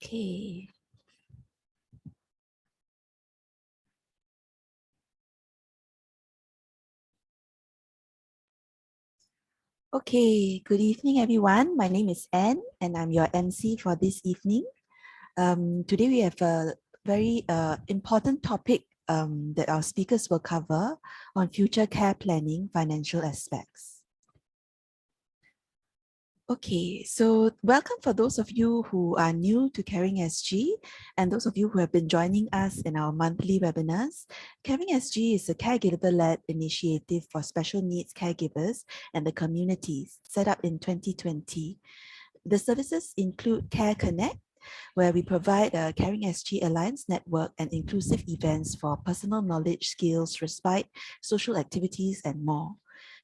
Okay. Okay, good evening, everyone. My name is Anne, and I'm your MC for this evening. Today we have a very important topic that our speakers will cover on future care planning financial aspects. Okay, so welcome for those of you who are new to Caring SG and those of you who have been joining us in our monthly webinars. Caring SG is a caregiver-led initiative for special needs caregivers and the communities set up in 2020. The services include Care Connect, where we provide a Caring SG Alliance network and inclusive events for personal knowledge, skills, respite, social activities, and more.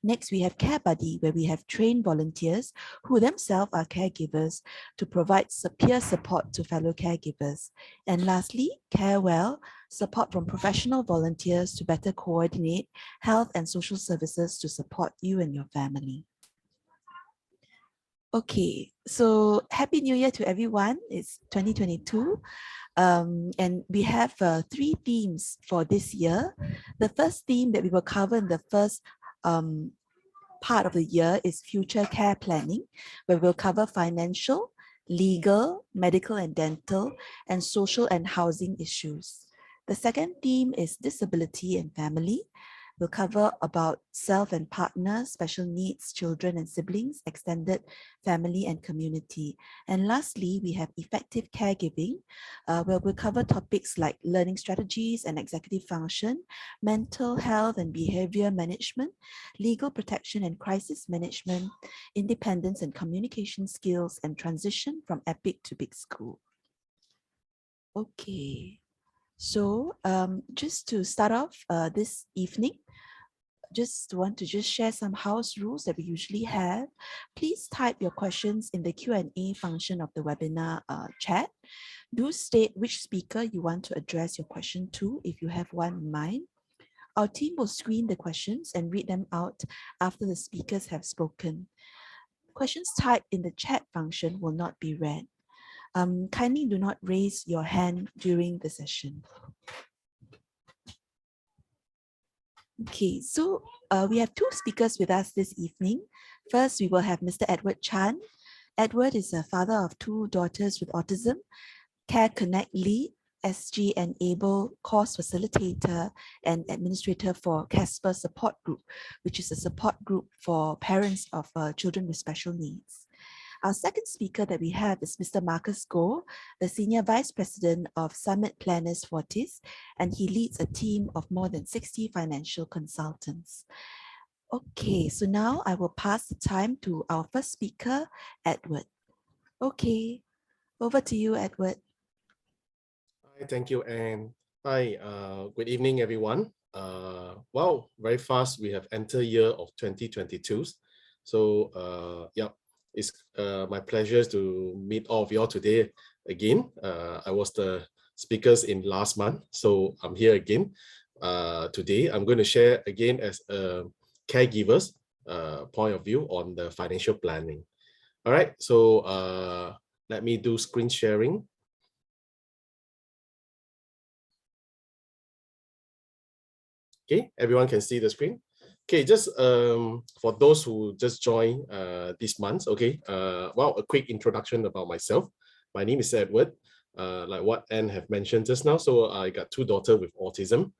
Next, we have Care Buddy, where we have trained volunteers who themselves are caregivers to provide peer support to fellow caregivers. And lastly, Care Well, support from professional volunteers to better coordinate health and social services to support you and your family. Okay, so Happy New Year to everyone. It's 2022. And we have 3 themes for this year. The first theme that we will cover in the first part of the year is future care planning, where we'll cover financial, legal, medical and dental, and social and housing issues. The second theme is disability and family. We'll cover about self and partner, special needs, children and siblings, extended family and community. And lastly, we have effective caregiving, where we'll cover topics like learning strategies and executive function, mental health and behavior management, legal protection and crisis management, independence and communication skills, and transition from EPIC to Big School. Okay. So just to start off this evening, just share some house rules that we usually have. Please type your questions in the Q&A function of the webinar chat. Do state which speaker you want to address your question to if you have one in mind. Our team will screen the questions and read them out after the speakers have spoken. Questions typed in the chat function will not be read. Kindly do not raise your hand during the session. Okay, so we have 2 speakers with us this evening. First, we will have Mr. Edward Chan. Edward is a father of 2 daughters with autism, Care Connect lead, SG Enable course facilitator, and administrator for Casper Support Group, which is a support group for parents of children with special needs. Our second speaker that we have is Mr. Marcus Goh, the Senior Vice President of Summit Planners Fortis, and he leads a team of more than 60 financial consultants. Okay, so now I will pass the time to our first speaker, Edward. Okay, over to you, Edward. Hi, thank you, Anne. Hi, good evening, everyone. Wow, very fast. We have entered year of 2022. So, yeah, it's my pleasure to meet all of you all today again. I was the speakers in last month, so I'm here again. Today, I'm going to share again as a caregiver's point of view on the financial planning. All right, so let me do screen sharing. Okay, everyone can see the screen. Okay, just for those who just joined this month, okay, well, a quick introduction about myself. My name is Edward, like what Anne have mentioned just now. So I got 2 daughters with autism,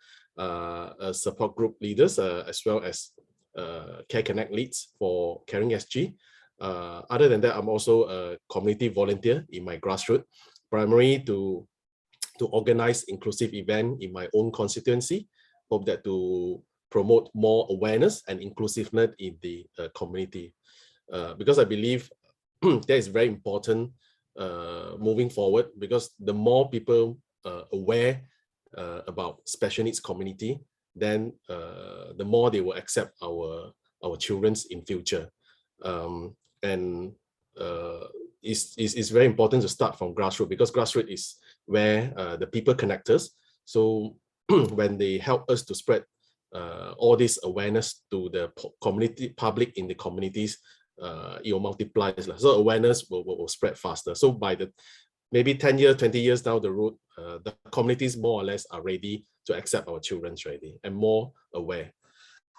support group leaders, as well as Care Connect leads for Caring SG. Other than that, I'm also a community volunteer in my grassroots, primarily to organize inclusive event in my own constituency. Hope that to promote more awareness and inclusiveness in the community, because I believe that is very important moving forward, because the more people aware about special needs community, then the more they will accept our children's in future. And it's very important to start from grassroots, because grassroots is where the people connect us. So when they help us to spread all this awareness to the community, public in the communities, it will multiply. So awareness will spread faster. So by the maybe 10 years, 20 years down the road, the communities more or less are ready to accept our children already and more aware.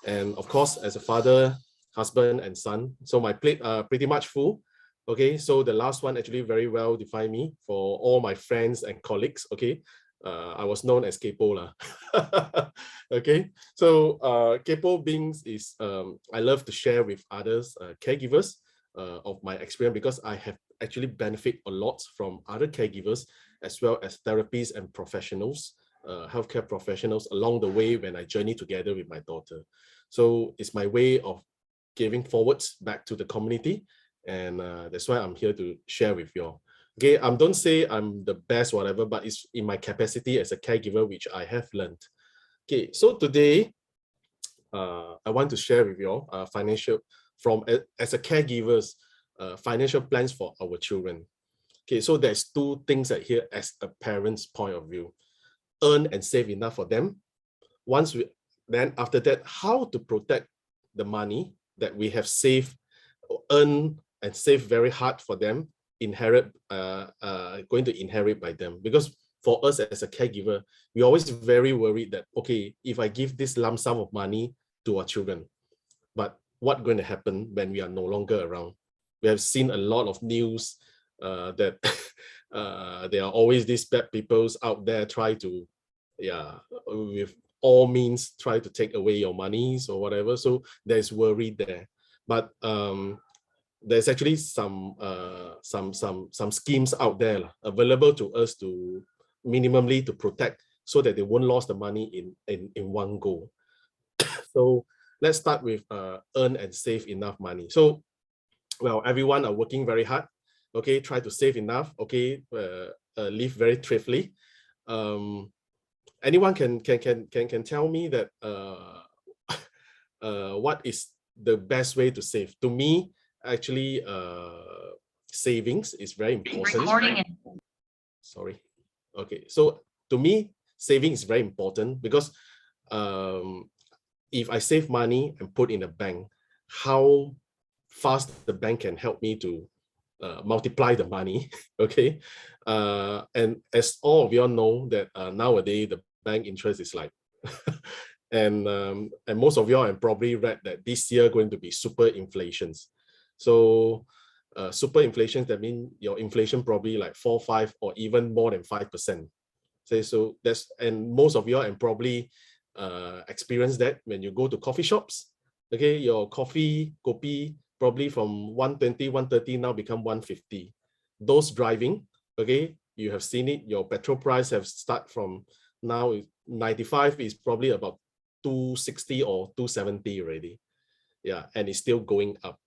And of course, as a father, husband and son, so my plate are pretty much full. Okay, so the last one actually very well defined me for all my friends and colleagues. Okay, I was known as Kepo lah. Okay, so Kepo beings is I love to share with others, caregivers, of my experience, because I have actually benefit a lot from other caregivers as well as therapists and professionals, healthcare professionals along the way when I journey together with my daughter. So it's my way of giving forwards back to the community, and that's why I'm here to share with you all. Okay, don't say I'm the best, whatever, but it's in my capacity as a caregiver, which I have learned. Okay, so today, I want to share with you all financial, as a caregivers, financial plans for our children. Okay, so there's two things that here as a parent's point of view: earn and save enough for them. Then after that, how to protect the money that we have saved, earn and save very hard for them, going to inherit by them. Because for us as a caregiver, we're always very worried that, okay, if I give this lump sum of money to our children, but what's going to happen when we are no longer around? We have seen a lot of news that there are always these bad peoples out there try to, with all means try to take away your monies or whatever. So there's worry there. But there's actually some schemes out there available to us to minimally to protect, so that they won't lose the money in one go. So let's start with earn and save enough money. So, well, everyone are working very hard. Okay, try to save enough. Okay, live very thriftily. Anyone can tell me that what is the best way to save? To me, actually, savings is very important. Sorry. Okay, so to me, saving is very important, because if I save money and put in a bank, how fast the bank can help me to multiply the money. Okay, and as all of you all know that nowadays the bank interest is like and most of you all have probably read that this year going to be super inflations. So super inflation, that means your inflation probably like 4, 5 or even more than 5%. So that's, and most of you all and probably experience that when you go to coffee shops. Okay, your kopi probably from 120, 130 now become 150. Those driving, okay, you have seen it, your petrol price have start from now 95 is probably about 260 or 270 already. Yeah, and it's still going up.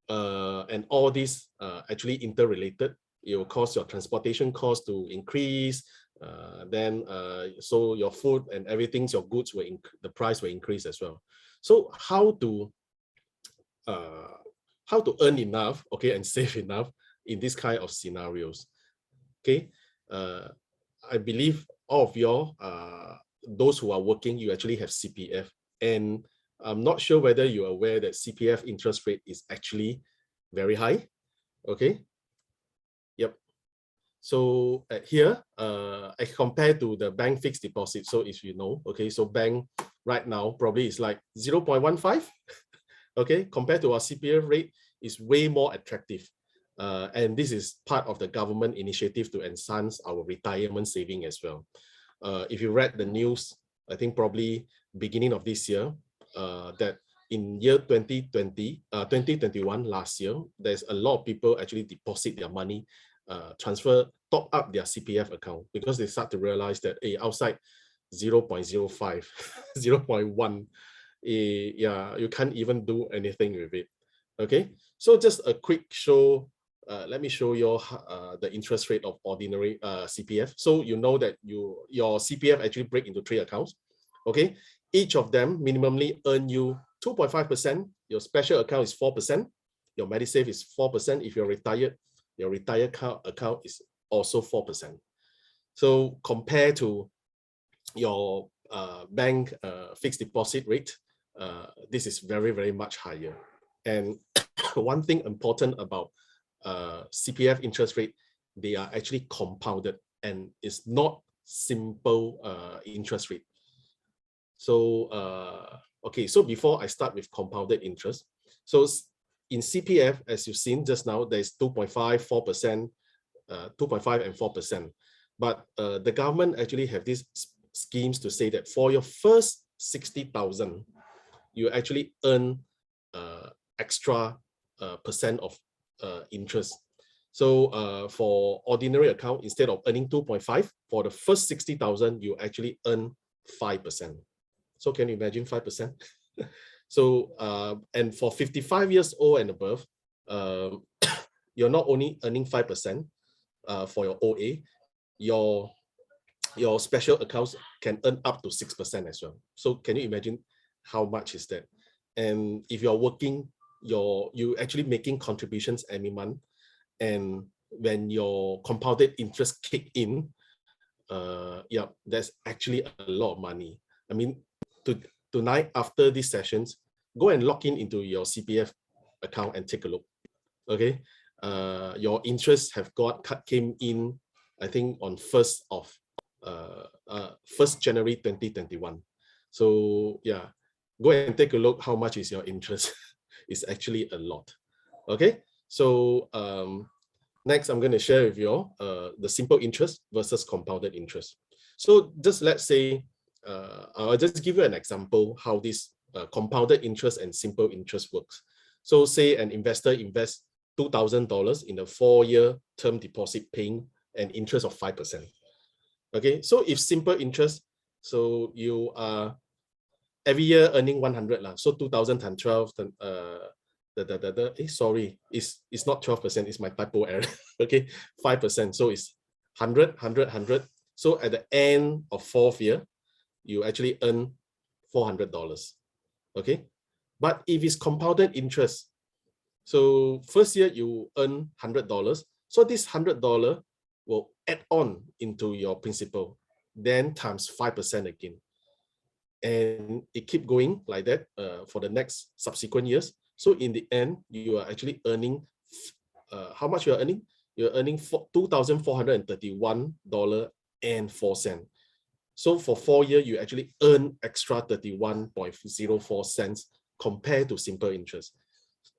And all these actually interrelated. It will cause your transportation cost to increase. So your food and everything, your goods will the price will increase as well. So how to earn enough, okay, and save enough in this kind of scenarios? Okay, I believe all of y'all, those who are working, you actually have CPF, and I'm not sure whether you're aware that CPF interest rate is actually very high. Okay. Yep. So here, as compared to the bank fixed deposit, so if you know, okay, so bank right now probably is like 0.15. Okay, compared to our CPF rate is way more attractive. And this is part of the government initiative to enhance our retirement saving as well. If you read the news, I think probably beginning of this year, that in year 2021, last year, there's a lot of people actually deposit their money, top up their CPF account, because they start to realize that, hey, outside 0.05, 0.1, yeah, you can't even do anything with it. Okay, so just a quick show. Let me show you the interest rate of ordinary CPF. So you know that your CPF actually break into 3 accounts. Okay, each of them minimally earn you 2.5%. Your special account is 4%. Your MediSave is 4%. If you're retired, your retired account is also 4%. So compared to your bank fixed deposit rate, this is very, very much higher. And one thing important about CPF interest rate they are actually compounded and it's not simple interest rate. So, okay, so before I start with compounded interest, so in CPF, as you've seen just now, there's 2.5, 4%, 2.5 and 4%. But the government actually have these schemes to say that for your first 60,000, you actually earn extra percent of interest. So for ordinary account, instead of earning 2.5, for the first 60,000, you actually earn 5%. So can you imagine 5%? So, and for 55 years old and above, you're not only earning 5% for your OA, your special accounts can earn up to 6% as well. So can you imagine how much is that? And if you're working, you actually making contributions every month, and when your compounded interest kick in, yeah, that's actually a lot of money. I mean, tonight after these sessions, go and log in into your CPF account and take a look. Okay, your interests have came in, I think on 1st January 2021. So yeah, go and take a look how much is your interest. It's actually a lot. Okay, so next I'm going to share with you the simple interest versus compounded interest. So just let's say, I'll just give you an example how this compounded interest and simple interest works. So say an investor invests $2,000 in a 4-year term deposit paying an interest of 5%. Okay, so if simple interest, so you are every year earning 100 lah. So 2,000 times 12, sorry, it's not 12%, it's my typo error. Okay, 5%, so it's 100, 100, 100. So at the end of 4th year, you actually earn $400. Okay, but if it's compounded interest, so first year you earn $100, so this $100 will add on into your principal, then times 5% again, and it keep going like that for the next subsequent years. So in the end, you are actually earning how much you are earning? You're earning $2,431.04. So for 4 years, you actually earn extra 31.04 cents compared to simple interest.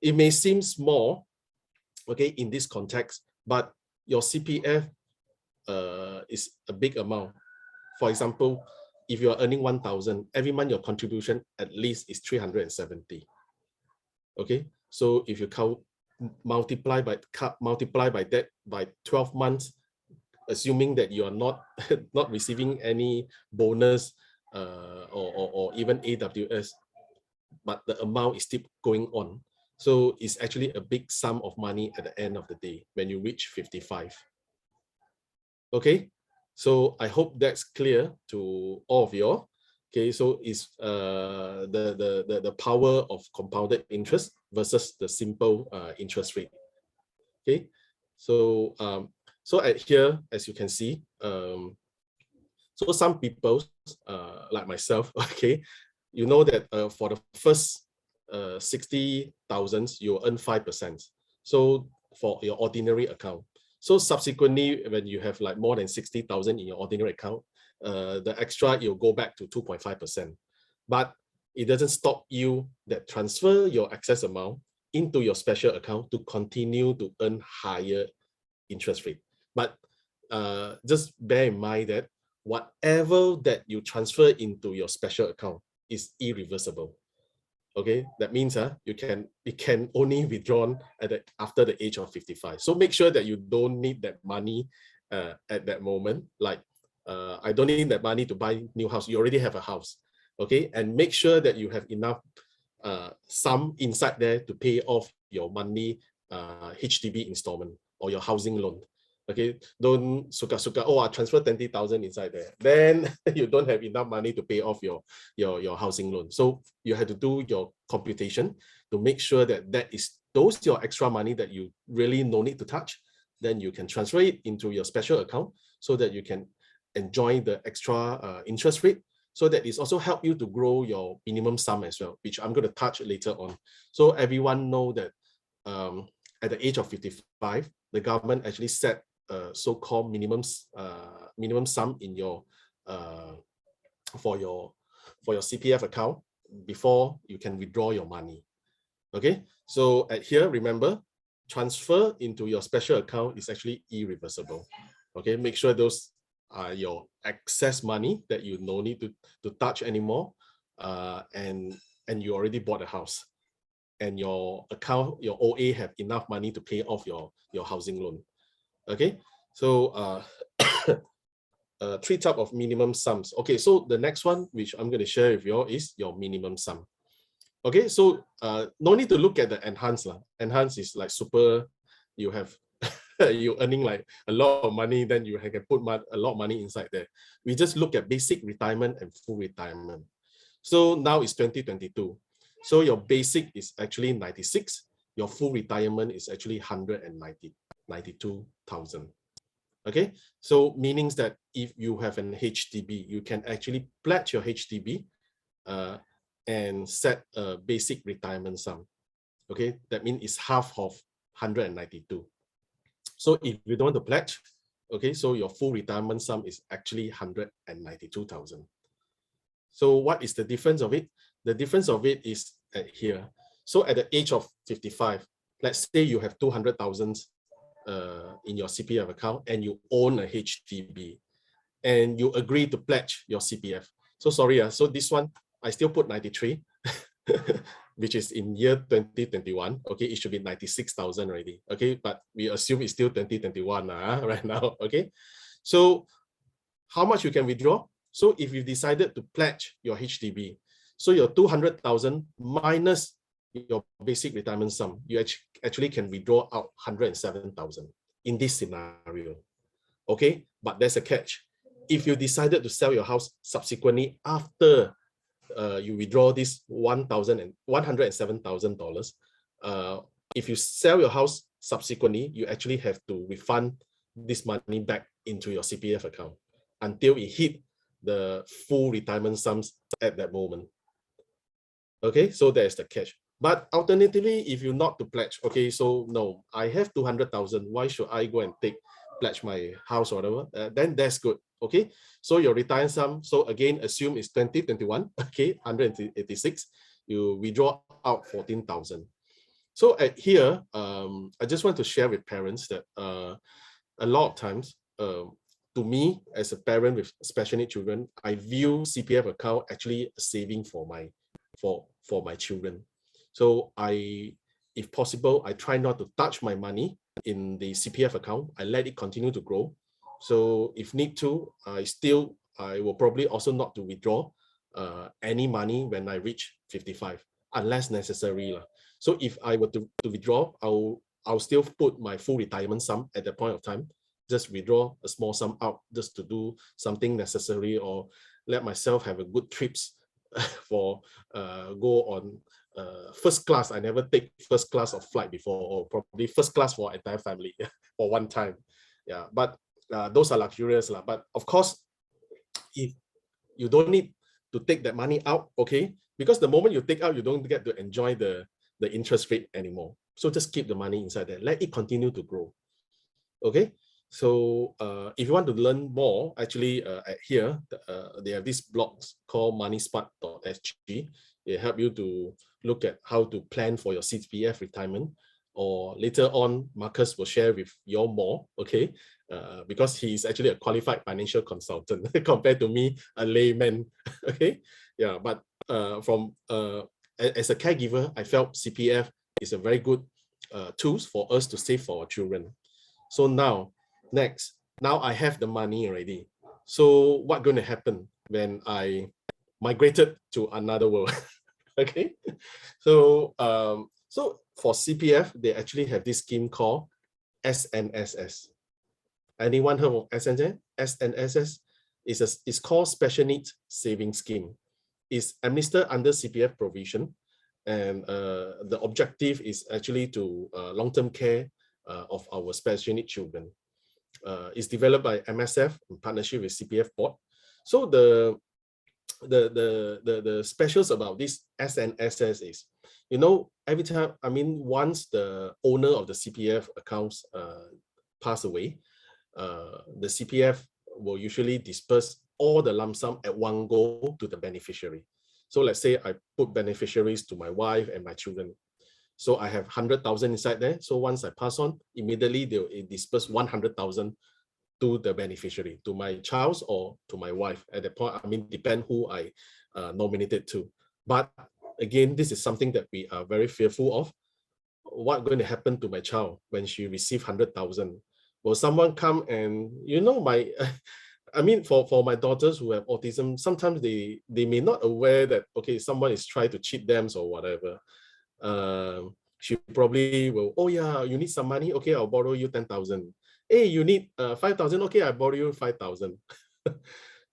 It may seem small, okay, in this context, but your CPF is a big amount. For example, if you are earning 1,000, every month your contribution at least is 370. Okay, so if you count, multiply by that by 12 months, assuming that you are not receiving any bonus or even AWS, but the amount is still going on. So it's actually a big sum of money at the end of the day when you reach 55. Okay, so I hope that's clear to all of you. Okay, so it's the power of compounded interest versus the simple interest rate. Okay, so so at here, as you can see, so some people like myself, okay, you know that for the first 60,000, you earn 5%. So for your ordinary account. So subsequently, when you have like more than 60,000 in your ordinary account, the extra, you'll go back to 2.5%. But it doesn't stop you that transfer your excess amount into your special account to continue to earn higher interest rate. But just bear in mind that whatever that you transfer into your special account is irreversible. Okay, that means it can only be withdrawn after the age of 55. So make sure that you don't need that money at that moment. Like I don't need that money to buy new house. You already have a house. Okay, and make sure that you have enough sum inside there to pay off your monthly HDB installment or your housing loan. Okay, don't suka-suka, oh, I transfer 20,000 inside there. Then you don't have enough money to pay off your housing loan. So you have to do your computation to make sure that those your extra money that you really no need to touch. Then you can transfer it into your special account so that you can enjoy the extra interest rate. So that is also help you to grow your minimum sum as well, which I'm going to touch later on. So everyone know that at the age of 55, the government actually set so-called minimum sum in your for your CPF account before you can withdraw your money. Okay, so at here, remember, transfer into your special account is actually irreversible. Okay, make sure those are your excess money that you no need to touch anymore, and you already bought a house, and your account, your OA, have enough money to pay off your housing loan. Okay, so three type of minimum sums. Okay, so the next one which I'm going to share with you all is your minimum sum. Okay, so no need to look at the enhanced. Enhanced is like super, you have you earning like a lot of money, then you can put a lot of money inside there. We just look at basic retirement and full retirement. So now it's 2022. So your basic is actually 96. Your full retirement is actually 92,000. Okay, so meanings that if you have an HDB, you can actually pledge your HDB and set a basic retirement sum. Okay, that means it's half of 192. So if you don't want to pledge, okay, so your full retirement sum is actually 192,000. So what is the difference of it? The difference of it is at here. So at the age of 55, let's say you have 200,000 in your CPF account and you own a HDB and you agree to pledge your CPF. So sorry, so this one, I still put 93, which is in year 2021. Okay, it should be 96,000 already. Okay, but we assume it's still 2021 right now. Okay, so how much you can withdraw? So if you decided to pledge your HDB, so your 200,000 minus your basic retirement sum, you actually can withdraw out 107,000 in this scenario. Okay, but there's a catch. If you decided to sell your house subsequently after you withdraw this $107,000, if you sell your house subsequently, you actually have to refund this money back into your CPF account until it hit the full retirement sums at that moment. Okay, so there's the catch. But alternatively, if you're not to pledge, okay, so no, I have 200,000. Why should I go and pledge my house or whatever? Then that's good. Okay, so your retirement sum, so again, assume it's 2021, okay, 186, you withdraw out 14,000. So at here, I just want to share with parents that a lot of times, to me, as a parent with special needs children, I view CPF account actually a saving for my children. So if possible, I try not to touch my money in the CPF account. I let it continue to grow. So if need to, I will probably also not to withdraw any money when I reach 55, unless necessary. So if I were to withdraw, I'll still put my full retirement sum at that point of time, just withdraw a small sum out just to do something necessary or let myself have a good trips for go on first class. I never take first class of flight before, or probably first class for entire family for one time. Yeah, but those are luxurious. But of course, if you don't need to take that money out, okay, because the moment you take out, you don't get to enjoy the interest rate anymore. So just keep the money inside there, let it continue to grow. Okay, so if you want to learn more, actually at here, they have these blogs called moneysmart.sg. They help you to look at how to plan for your CPF retirement, or later on, Marcus will share with you all more, okay? Because he's actually a qualified financial consultant compared to me, a layman, okay? Yeah, but as a caregiver, I felt CPF is a very good tools for us to save for our children. So now I have the money already. So what's going to happen when I migrated to another world? Okay, so so for CPF, they actually have this scheme called SNSS. Anyone heard of SNSS? SNSS is called Special Needs Savings Scheme. It's administered under CPF provision, and the objective is actually to long-term care of our special needs children. It's developed by MSF in partnership with CPF Board. So the specials about this SNSS is, every time, once the owner of the CPF accounts pass away, the CPF will usually disperse all the lump sum at one go to the beneficiary. So let's say I put beneficiaries to my wife and my children. So I have 100,000 inside there. So once I pass on, immediately they will disperse 100,000 to the beneficiary, to my child or to my wife. At that point, I mean, depend who I nominated to. But again, this is something that we are very fearful of. What's going to happen to my child when she receives 100,000? Will someone come and, you know, my, I mean, for my daughters who have autism, sometimes they may not aware that, okay, someone is trying to cheat them or whatever. She probably will, oh yeah, you need some money? Okay, I'll borrow you 10,000. Hey, you need 5,000? Okay, I borrow you 5,000.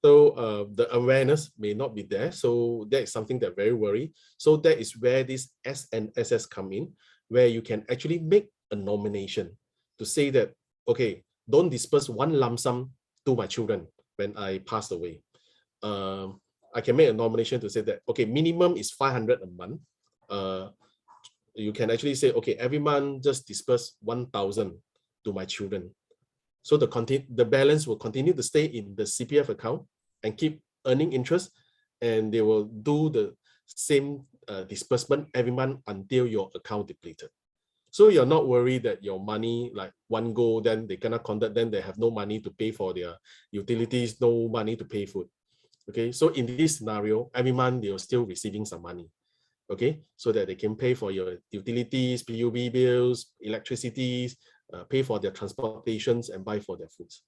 So the awareness may not be there. So that is something that very worry. So that is where this SNSS come in, where you can actually make a nomination to say that, okay, don't disperse one lump sum to my children when I pass away. I can make a nomination to say that, okay, minimum is 500 a month. You can actually say, okay, every month just disperse 1,000 to my children. So the balance will continue to stay in the CPF account and keep earning interest, and they will do the same disbursement every month until your account depleted. So you're not worried that your money, like one go, then they cannot conduct, then they have no money to pay for their utilities, no money to pay food. Okay, so in this scenario, every month they're still receiving some money. Okay, so that they can pay for your utilities, PUB bills, electricities, pay for their transportations and buy for their foods.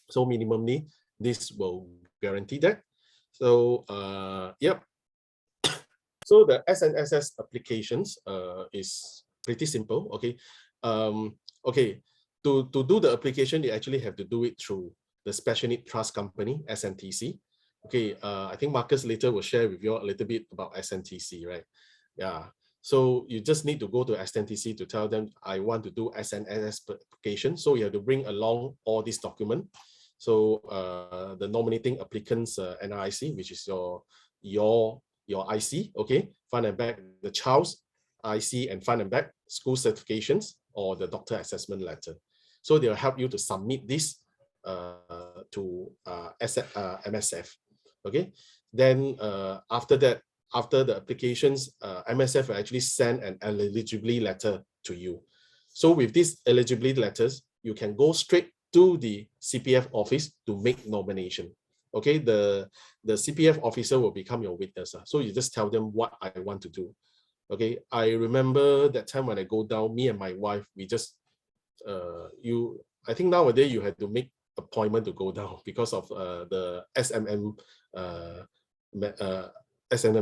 So minimally, this will guarantee that. So yep. So the SNSS applications is pretty simple. Okay, okay. To do the application, you actually have to do it through the Special Need Trust Company, SNTC. Okay, I think Marcus later will share with you a little bit about SNTC, right? Yeah. So you just need to go to SNTC to tell them, I want to do SNSS application. So you have to bring along all these documents. So the nominating applicant's NRIC, which is your IC, okay, front and back, the child's IC and front and back, school certifications, or the doctor assessment letter. So they'll help you to submit this to MSF. Okay, then after that, after the applications, MSF will actually send an eligibility letter to you. So with these eligibility letters, you can go straight to the CPF office to make nomination. Okay, the CPF officer will become your witness. So you just tell them what I want to do. Okay, I remember that time when I go down, me and my wife, we just, I think nowadays you have to make appointment to go down because of the SMM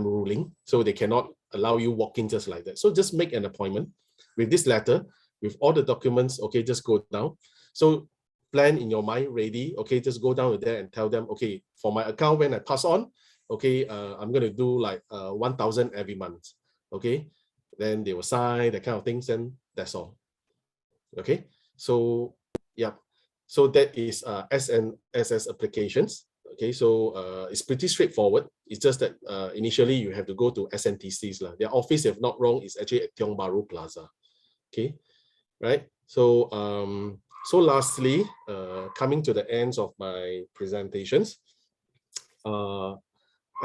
ruling, so they cannot allow you walk in just like that. So just make an appointment with this letter, with all the documents. Okay, just go down. So plan in your mind, ready. Okay, just go down there and tell them, okay, for my account when I pass on, okay, I'm going to do like 1,000 every month. Okay, then they will sign that kind of things, and that's all. Okay, so yeah, so that is SNSS applications. Okay, so it's pretty straightforward. It's just that initially you have to go to SNTC's. Their office, if not wrong, is actually at Tiong Bahru Plaza. Okay, right? So so lastly, coming to the ends of my presentations, I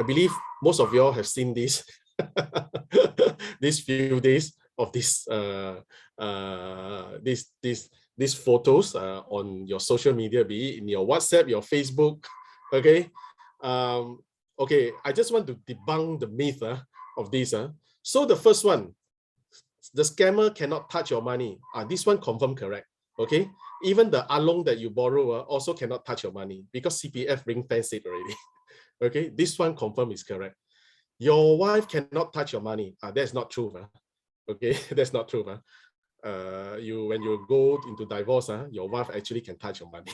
believe most of you all have seen this these few days of these photos on your social media, be it in your WhatsApp, your Facebook. Okay, okay. I just want to debunk the myth of this. So the first one, the scammer cannot touch your money. This one confirmed correct. Okay, even the along that you borrow also cannot touch your money because CPF ring-fence it already. Okay, this one confirmed is correct. Your wife cannot touch your money. That's not true. Okay, that's not true. When you go into divorce, your wife actually can touch your money.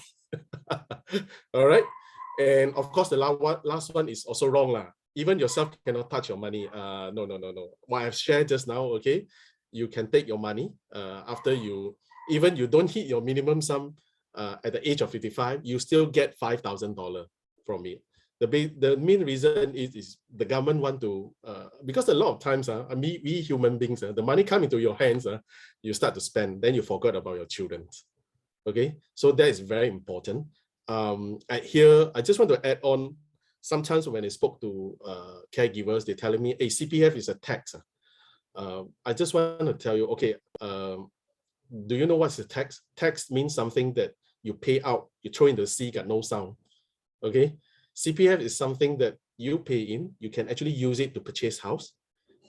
All right. And of course, the last one is also wrong. Even yourself cannot touch your money. No. What I've shared just now, okay, you can take your money after even you don't hit your minimum sum at the age of 55, you still get $5,000 from it. The main reason is the government want to, because a lot of times, we human beings, the money come into your hands, you start to spend, then you forget about your children. Okay, so that is very important. Here, I just want to add on, sometimes when I spoke to caregivers, they're telling me, hey, CPF is a tax. I just want to tell you, okay, do you know what's the tax? Tax means something that you pay out, you throw in the sea, got no sound. Okay, CPF is something that you pay in, you can actually use it to purchase house.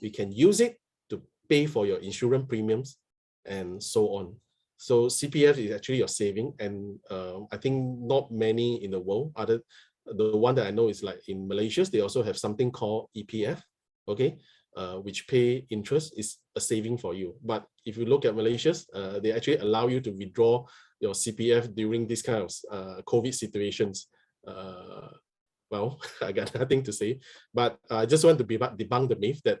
You can use it to pay for your insurance premiums and so on. So CPF is actually your saving, and I think not many in the world. The one that I know is like in Malaysia, they also have something called EPF, okay, which pay interest, is a saving for you. But if you look at Malaysia, they actually allow you to withdraw your CPF during this kind of COVID situations. Well, I got nothing to say, but I just want to debunk the myth that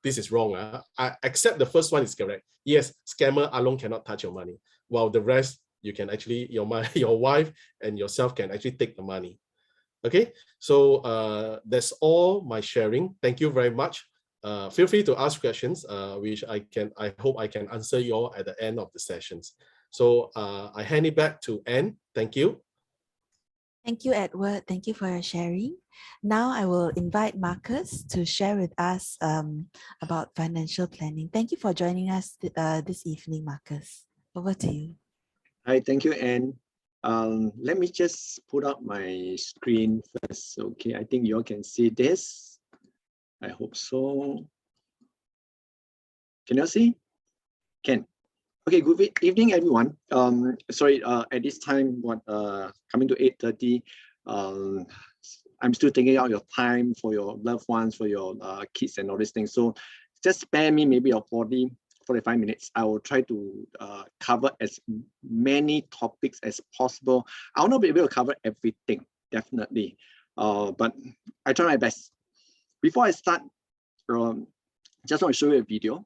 this is wrong. I accept the first one is correct. Yes, scammer alone cannot touch your money, while the rest, you can actually, your wife and yourself can actually take the money. Okay, so that's all my sharing. Thank you very much. Feel free to ask questions, which I hope I can answer you all at the end of the sessions. So I hand it back to Anne. Thank you. Thank you, Edward. Thank you for your sharing. Now I will invite Marcus to share with us about financial planning. Thank you for joining us this evening, Marcus. Over to you. Hi, thank you, Anne. Let me just put up my screen first. Okay, I think you all can see this. I hope so. Can you see? Can. Okay, good evening, everyone. Sorry, at this time, coming to 8:30, I'm still taking out your time for your loved ones, for your kids and all these things. So just spare me maybe 45 minutes. I will try to cover as many topics as possible. I will not be able to cover everything, definitely, but I try my best. Before I start, just want to show you a video.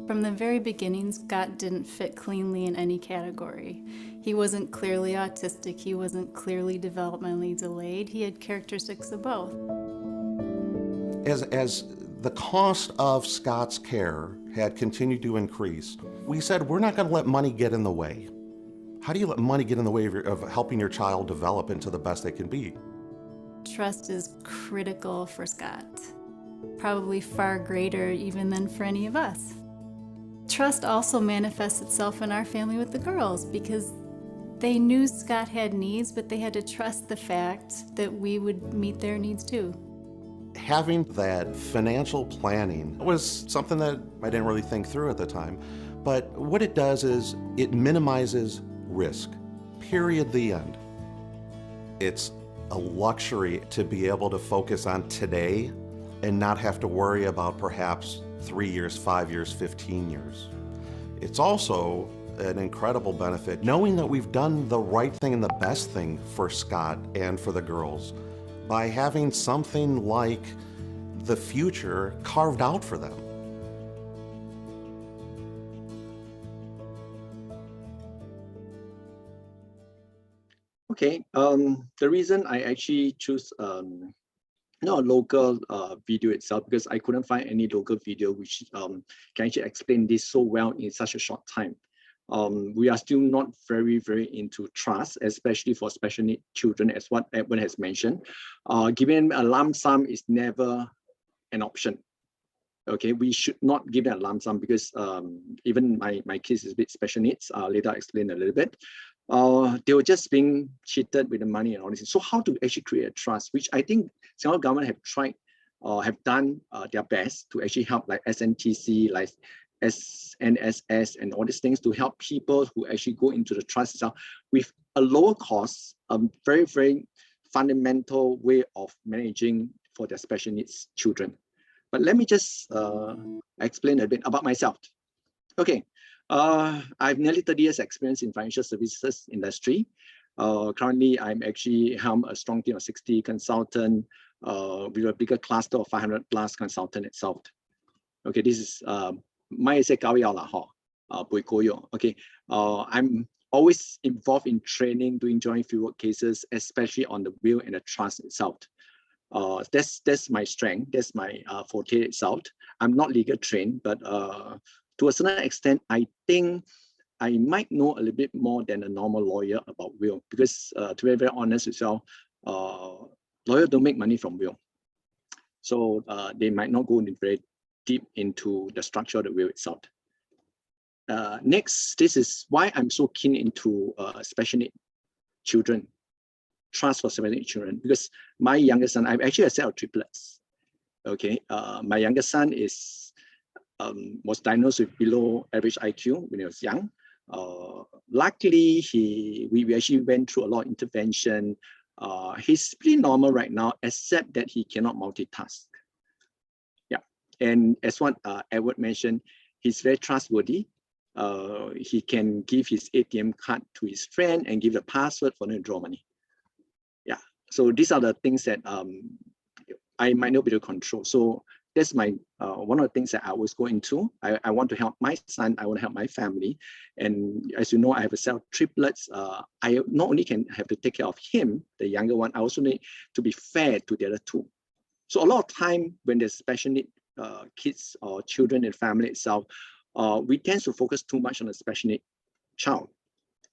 From the very beginning, Scott didn't fit cleanly in any category. He wasn't clearly autistic, he wasn't clearly developmentally delayed, he had characteristics of both. As the cost of Scott's care had continued to increase, we said, we're not going to let money get in the way. How do you let money get in the way of helping your child develop into the best they can be? Trust is critical for Scott, probably far greater even than for any of us. Trust also manifests itself in our family with the girls because they knew Scott had needs, but they had to trust the fact that we would meet their needs too. Having that financial planning was something that I didn't really think through at the time, but what it does is it minimizes risk, period, the end. It's a luxury to be able to focus on today and not have to worry about perhaps 3 years, 5 years, 15 years. It's also an incredible benefit knowing that we've done the right thing and the best thing for Scott and for the girls by having something like the future carved out for them. Okay, the reason I actually choose not a local video itself, because I couldn't find any local video which can actually explain this so well in such a short time. We are still not very into trust, especially for special need children, as what Edwin has mentioned. Giving a lump sum is never an option. Okay, we should not give that lump sum because even my kids is a bit special needs. Later I'll explain a little bit. They were just being cheated with the money and all this. So how to actually create a trust, which I think Singapore government have tried, have done their best to actually help, like SNTC, like SNSS and all these things, to help people who actually go into the trust itself with a lower cost, very fundamental way of managing for their special needs children. But let me just explain a bit about myself. Okay, I have nearly 30 years experience in financial services industry. Currently, I'm actually helm a strong team of 60 consultants with a bigger cluster of 500 plus consultants itself. Okay, this is my okay, I'm always involved in training, doing joint fieldwork cases, especially on the will and the trust itself. That's my strength. That's my forte itself. I'm not legal trained, but to a certain extent, I think I might know a little bit more than a normal lawyer about will, because to be very honest with you, lawyers don't make money from will. So they might not go very deep into the structure of the will itself. Next, this is why I'm so keen into special needs children, trust for special needs children, because my youngest son, I'm actually a set of triplets. Okay, my youngest son was diagnosed with below average IQ when he was young. Luckily, we actually went through a lot of intervention. He's pretty normal right now, except that he cannot multitask. Yeah, and as what Edward mentioned, he's very trustworthy. He can give his ATM card to his friend and give the password for them to draw money. Yeah, so these are the things that I might not be able to control. So that's my one of the things that I always go into. I want to help my son. I want to help my family. And as you know, I have a set of triplets. I not only can have to take care of him, the younger one, I also need to be fair to the other two. So a lot of time when there's special need kids or children in the family itself, we tend to focus too much on the special need child,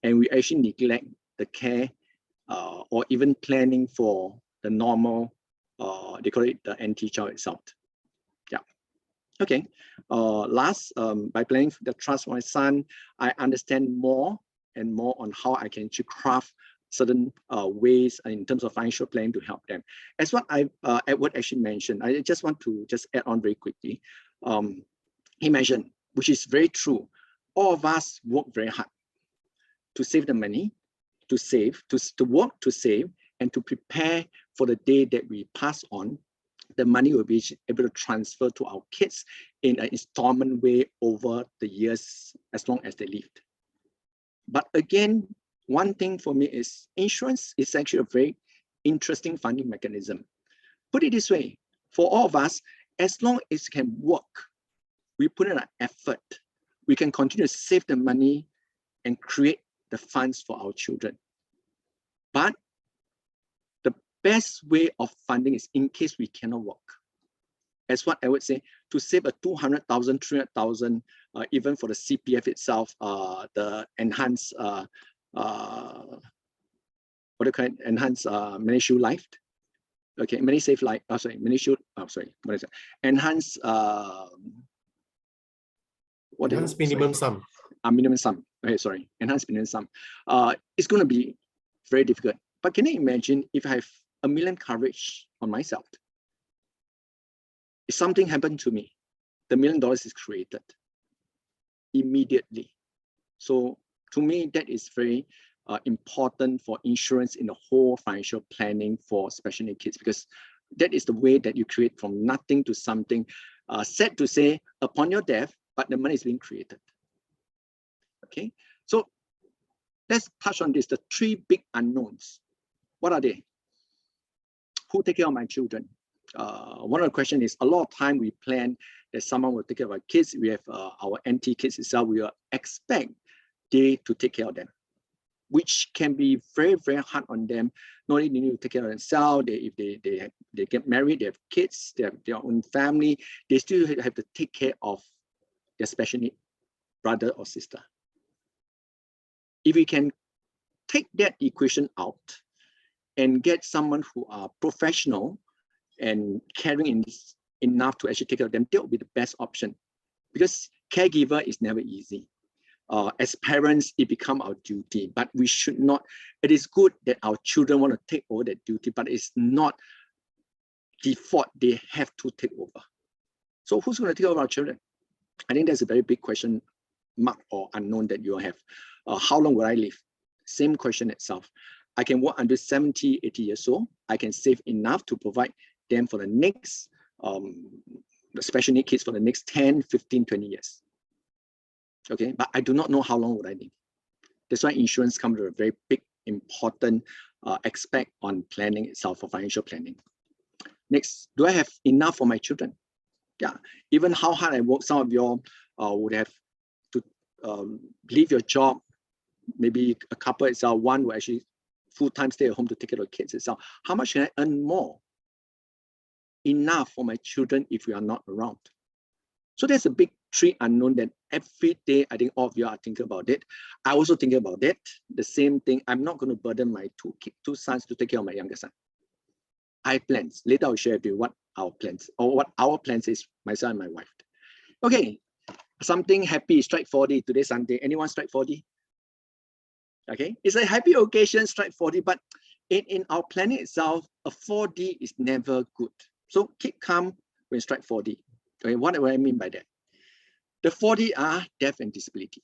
and we actually neglect the care or even planning for the normal, they call it the NT child itself. Yeah. Okay. Last, by planning for the trust for my son, I understand more and more on how I can actually craft certain ways in terms of financial planning to help them. As what Edward actually mentioned, I just want to add on very quickly. He mentioned, which is very true, all of us work very hard to save the money, to save, to work to save, and to prepare for the day that we pass on. The money will be able to transfer to our kids in an installment way over the years as long as they lived. But again, one thing for me is insurance is actually a very interesting funding mechanism. Put it this way, for all of us, as long as it can work, we put in an effort, we can continue to save the money and create the funds for our children. But the best way of funding is in case we cannot work. As what I would say, to save a 200,000, 300,000, even for the CPF itself, the enhanced, what do you call it? Enhanced MediShield Life. Okay, MediSave Life, MediShield, what is it? Enhanced, enhanced minimum sum. Minimum sum, okay, sorry, enhanced minimum sum. It's going to be very difficult. But can you imagine if I have $1 million coverage on myself? If something happened to me, the $1 million is created immediately. So to me, that is very important for insurance in the whole financial planning for special needs kids, because that is the way that you create from nothing to something. Sad to say, upon your death, but the money is being created. Okay, so let's touch on this, the 3 big unknowns. What are they? Who take care of my children? One of the questions is, a lot of time we plan that someone will take care of our kids. We have our NT kids itself. We expect they to take care of them, which can be very, very hard on them. Not only need to take care of themselves, if they get married, they have kids, they have their own family, they still have to take care of their special need brother or sister. If we can take that equation out and get someone who are professional and caring enough to actually take care of them, that would be the best option, because caregiver is never easy. As parents, it becomes our duty, but we should not. It is good that our children want to take over that duty, but it's not default. They have to take over. So who's going to take over our children? I think that's a very big question mark or unknown that you have. How long will I live? Same question itself. I can work until 70, 80 years old. I can save enough to provide them for the next, the special need kids for the next 10, 15, 20 years. Okay, but I do not know how long would I need. That's why insurance comes to a very big, important aspect on planning itself, for financial planning. Next, do I have enough for my children? Yeah, even how hard I work, some of you would have to leave your job. Maybe a couple itself, one will actually full-time stay at home to take care of the kids itself. How much can I earn more enough for my children if we are not around? So there's a big three unknown that every day I think all of you are thinking about it. I also think about it. The same thing. I'm not going to burden my two sons to take care of my younger son. I have plans. Later I'll share with you what our plans or what our plans is, myself and my wife. Okay, something happy, strike 40 today Sunday. Anyone strike 40? Okay, it's a happy occasion, strike 40, but in our planet itself, a 4D is never good. So keep calm when strike 40. Okay, what do I mean by that? The 4D are death and disability.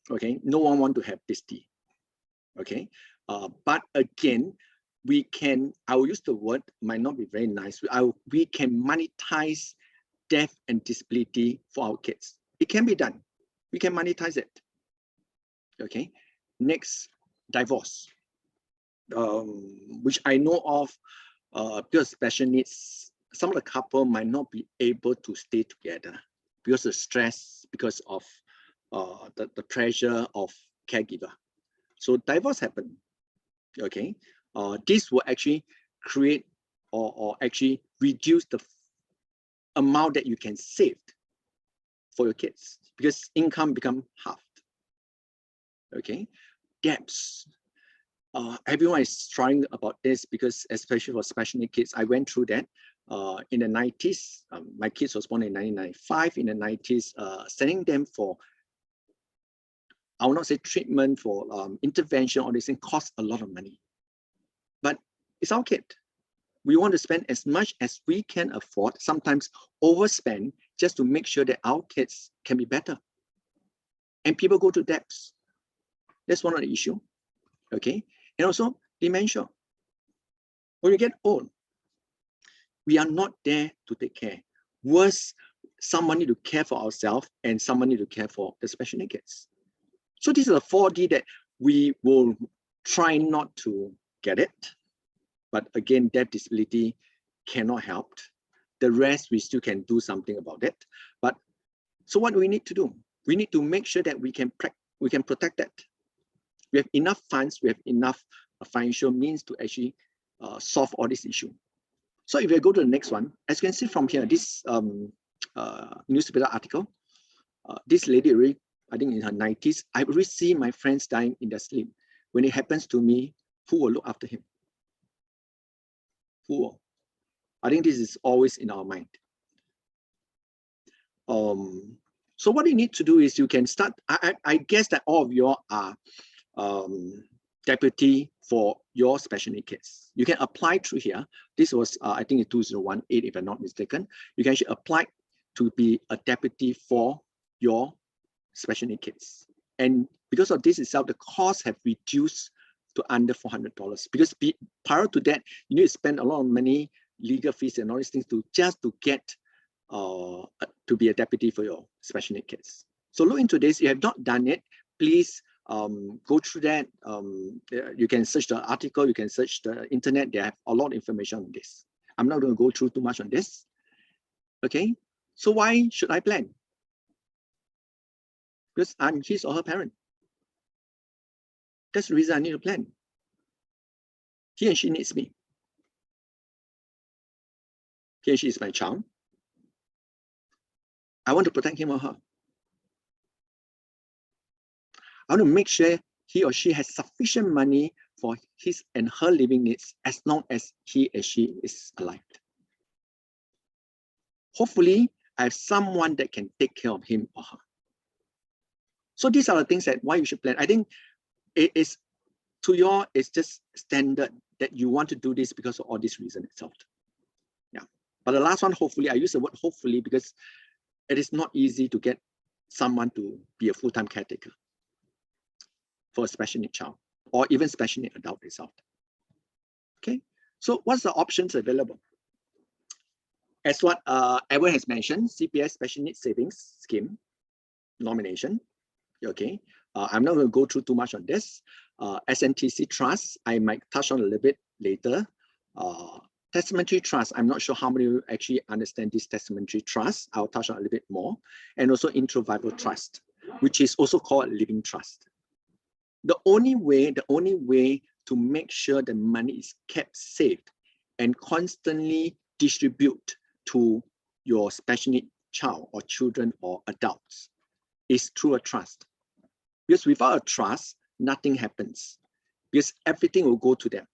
Okay, no one want to have this D. Okay, but again, we can, I will use the word, might not be very nice. We can monetize death and disability for our kids. It can be done. We can monetize it. Okay, next, divorce, which I know of because special needs, some of the couple might not be able to stay together because of stress, because of the pressure of caregiver. So divorce happen. Okay, this will actually create or actually reduce the amount that you can save for your kids because income become halved. Okay, debts. Everyone is trying about this because especially for special needs kids, I went through that in the 90s. My kids was born in 1995. In the 90s, sending them for, I will not say treatment, for intervention, all this thing costs a lot of money. But it's our kid. We want to spend as much as we can afford, sometimes overspend, just to make sure that our kids can be better. And people go to debts. That's one of the issue. Okay. And also dementia. When you get old, we are not there to take care. Worse, someone need to care for ourselves and someone need to care for the special needs kids. So this is a 4D that we will try not to get it. But again, deaf disability cannot help. The rest, we still can do something about it. But so what do we need to do? We need to make sure that we can protect that. We have enough funds, we have enough financial means to actually solve all this issue. So if we go to the next one, as you can see from here, this newspaper article, this lady already, I think in her 90s, I already see my friends dying in their sleep. When it happens to me, who will look after him? Who will? I think this is always in our mind. So what you need to do is you can start, I guess that all of you are deputy for your special needs kids. You can apply through here. This was, I think it's 2018, if I'm not mistaken. You can actually apply to be a deputy for your special needs kids. And because of this itself, the costs have reduced to under $400. Because prior to that, you need to spend a lot of money, legal fees and all these things just to get to be a deputy for your special needs kids. So look into this. If you have not done it, please go through that. You can search the article, you can search the internet. They have a lot of information on this. I'm not going to go through too much on this. Okay, so why should I plan? Because I'm his or her parent. That's the reason I need to plan. He and she needs me. He and she is my child. I want to protect him or her. I want to make sure he or she has sufficient money for his and her living needs as long as he or she is alive. Hopefully, I have someone that can take care of him or her. So these are the things that why you should plan. I think it is it's just standard that you want to do this because of all this reason itself. Yeah. But the last one, hopefully, I use the word hopefully because it is not easy to get someone to be a full-time caretaker for a special needs child or even special needs adult itself. Okay, so what's the options available? As what Edward has mentioned, CPF Special Needs Savings Scheme nomination. Okay, I'm not going to go through too much on this. SNTC Trust, I might touch on a little bit later. Testamentary Trust, I'm not sure how many of you actually understand this Testamentary Trust. I'll touch on a little bit more. And also Introvival Trust, which is also called Living Trust. The only way to make sure the money is kept safe and constantly distribute to your special need child or children or adults is through a trust. Because without a trust, nothing happens. Because everything will go to them.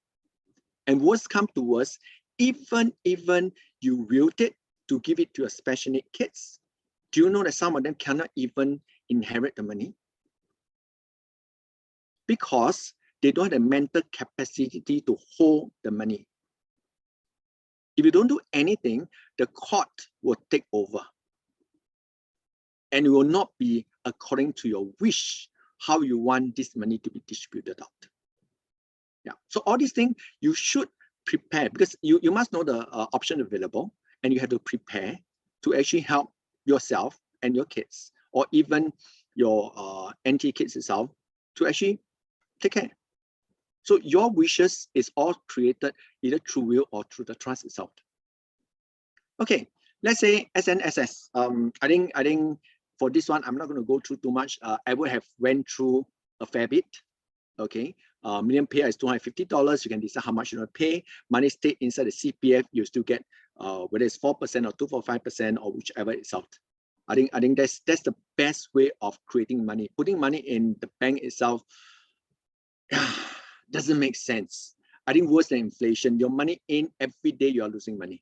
And worst come to worst, even you willed it to give it to your special need kids, do you know that some of them cannot even inherit the money? Because they don't have the mental capacity to hold the money. If you don't do anything, the court will take over. And it will not be according to your wish, how you want this money to be distributed out. Yeah. So all these things you should prepare, because you must know the option available, and you have to prepare to actually help yourself and your kids, or even your NT kids itself, to actually take care. So your wishes is all created either through will or through the trust itself. Okay, let's say SNSS. I think for this one, I'm not going to go through too much. I would have went through a fair bit. Okay, minimum payout is $250. You can decide how much you want to pay. Money stayed inside the CPF. You still get whether it's 4% or 2.45% or whichever it's out. I think that's the best way of creating money. Putting money in the bank itself doesn't make sense. I think worse than inflation. Your money in every day, you are losing money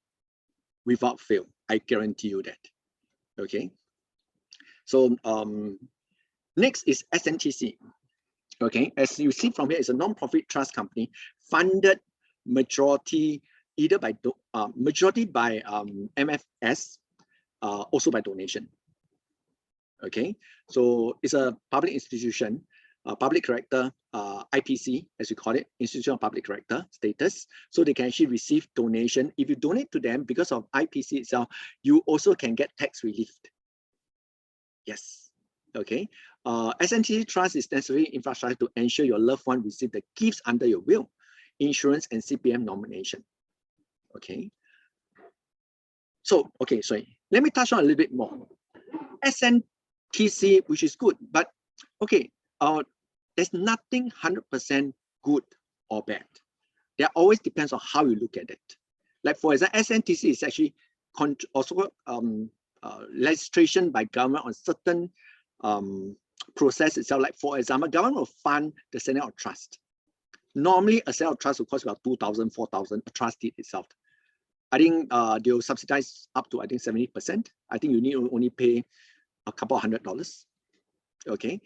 without fail. I guarantee you that. Okay. So next is SNTC. Okay, as you see from here, it's a non-profit trust company funded majority either by MFS, also by donation. Okay, so it's a public institution, public character, IPC, as we call it, Institution of Public Character status. So they can actually receive donation. If you donate to them because of IPC itself, you also can get tax relief. Yes. Okay. SNTC Trust is necessary infrastructure to ensure your loved one receive the gifts under your will, insurance, and CPF nomination. Okay. So, okay, sorry. Let me touch on a little bit more. SNTC, which is good, but okay, there's nothing 100% good or bad. There always depends on how you look at it. Like for example, SNTC is actually also legislation by government on certain process itself. Like for example, government will fund the setting of trust. Normally, a set of trust will cost about $2,000, $4,000. A trust deed itself, I think they'll subsidize up to 70%. I think you need to only pay a couple of $100. Okay,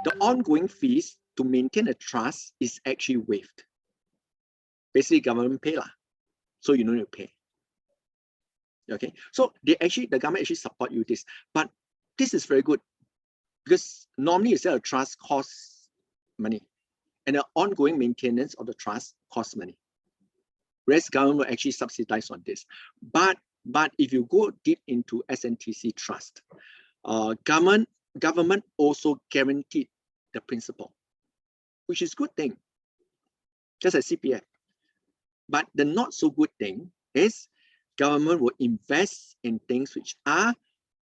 the ongoing fees to maintain a trust is actually waived. Basically, government pay lah, so you don't need to pay. Okay, so the government actually support you this, but this is very good. Because normally you say a trust costs money, and the ongoing maintenance of the trust costs money. Whereas government will actually subsidize on this. But if you go deep into SNTC Trust, government also guaranteed the principal, which is a good thing, just as CPF. But the not so good thing is government will invest in things which are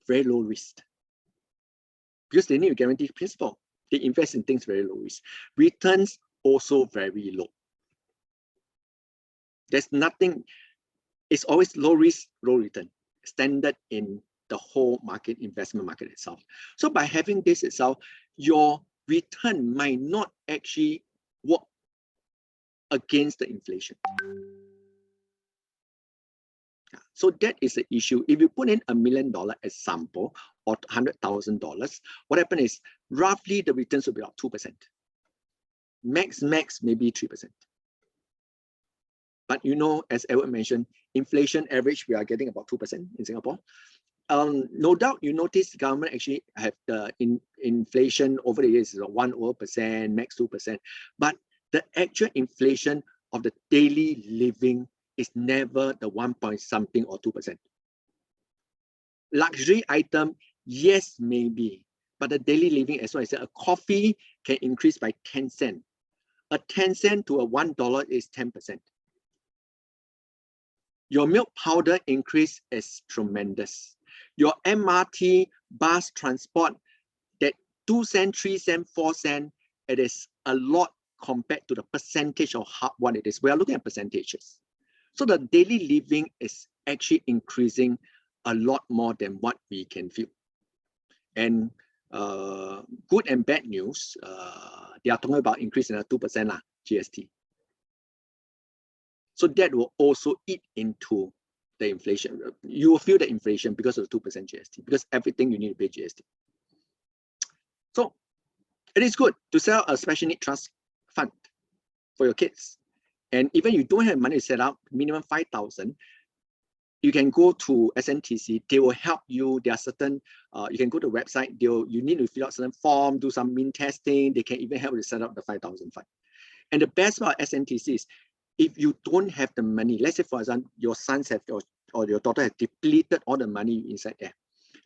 very low risk. Because they need to guarantee principal. They invest in things very low risk. Returns also very low. There's nothing, it's always low risk, low return, standard in the whole market, investment market itself. So by having this itself, your return might not actually work against the inflation. So that is the issue. If you put in $1 million example or $100,000, what happens is roughly the returns will be about 2%. Max maybe 3%. But you know, as Edward mentioned, inflation average, we are getting about 2% in Singapore. No doubt you notice the government actually have the inflation over the years is 1%, max 2%. But the actual inflation of the daily living is never the 1 point something or 2%. Luxury item, yes, maybe, but the daily living, as well as I said, a coffee can increase by 10 cents. A 10 cent to a $1 is 10%. Your milk powder increase is tremendous. Your MRT bus transport, that 2 cents, 3 cents, 4 cents, it is a lot compared to the percentage of what it is. We are looking at percentages. So the daily living is actually increasing a lot more than what we can feel. And good and bad news, they are talking about increasing 2% GST. So that will also eat into the inflation. You will feel the inflation because of the 2% GST, because everything you need to pay GST. So it is good to set up a special need trust fund for your kids. And even you don't have money to set up, minimum 5,000, you can go to SNTC. They will help you. There are certain, you can go to the website. You need to fill out certain form, do some mean testing. They can even help you set up the 5,000 fund. And the best part of SNTC is, if you don't have the money, let's say for example, your sons have or your daughter has depleted all the money inside there,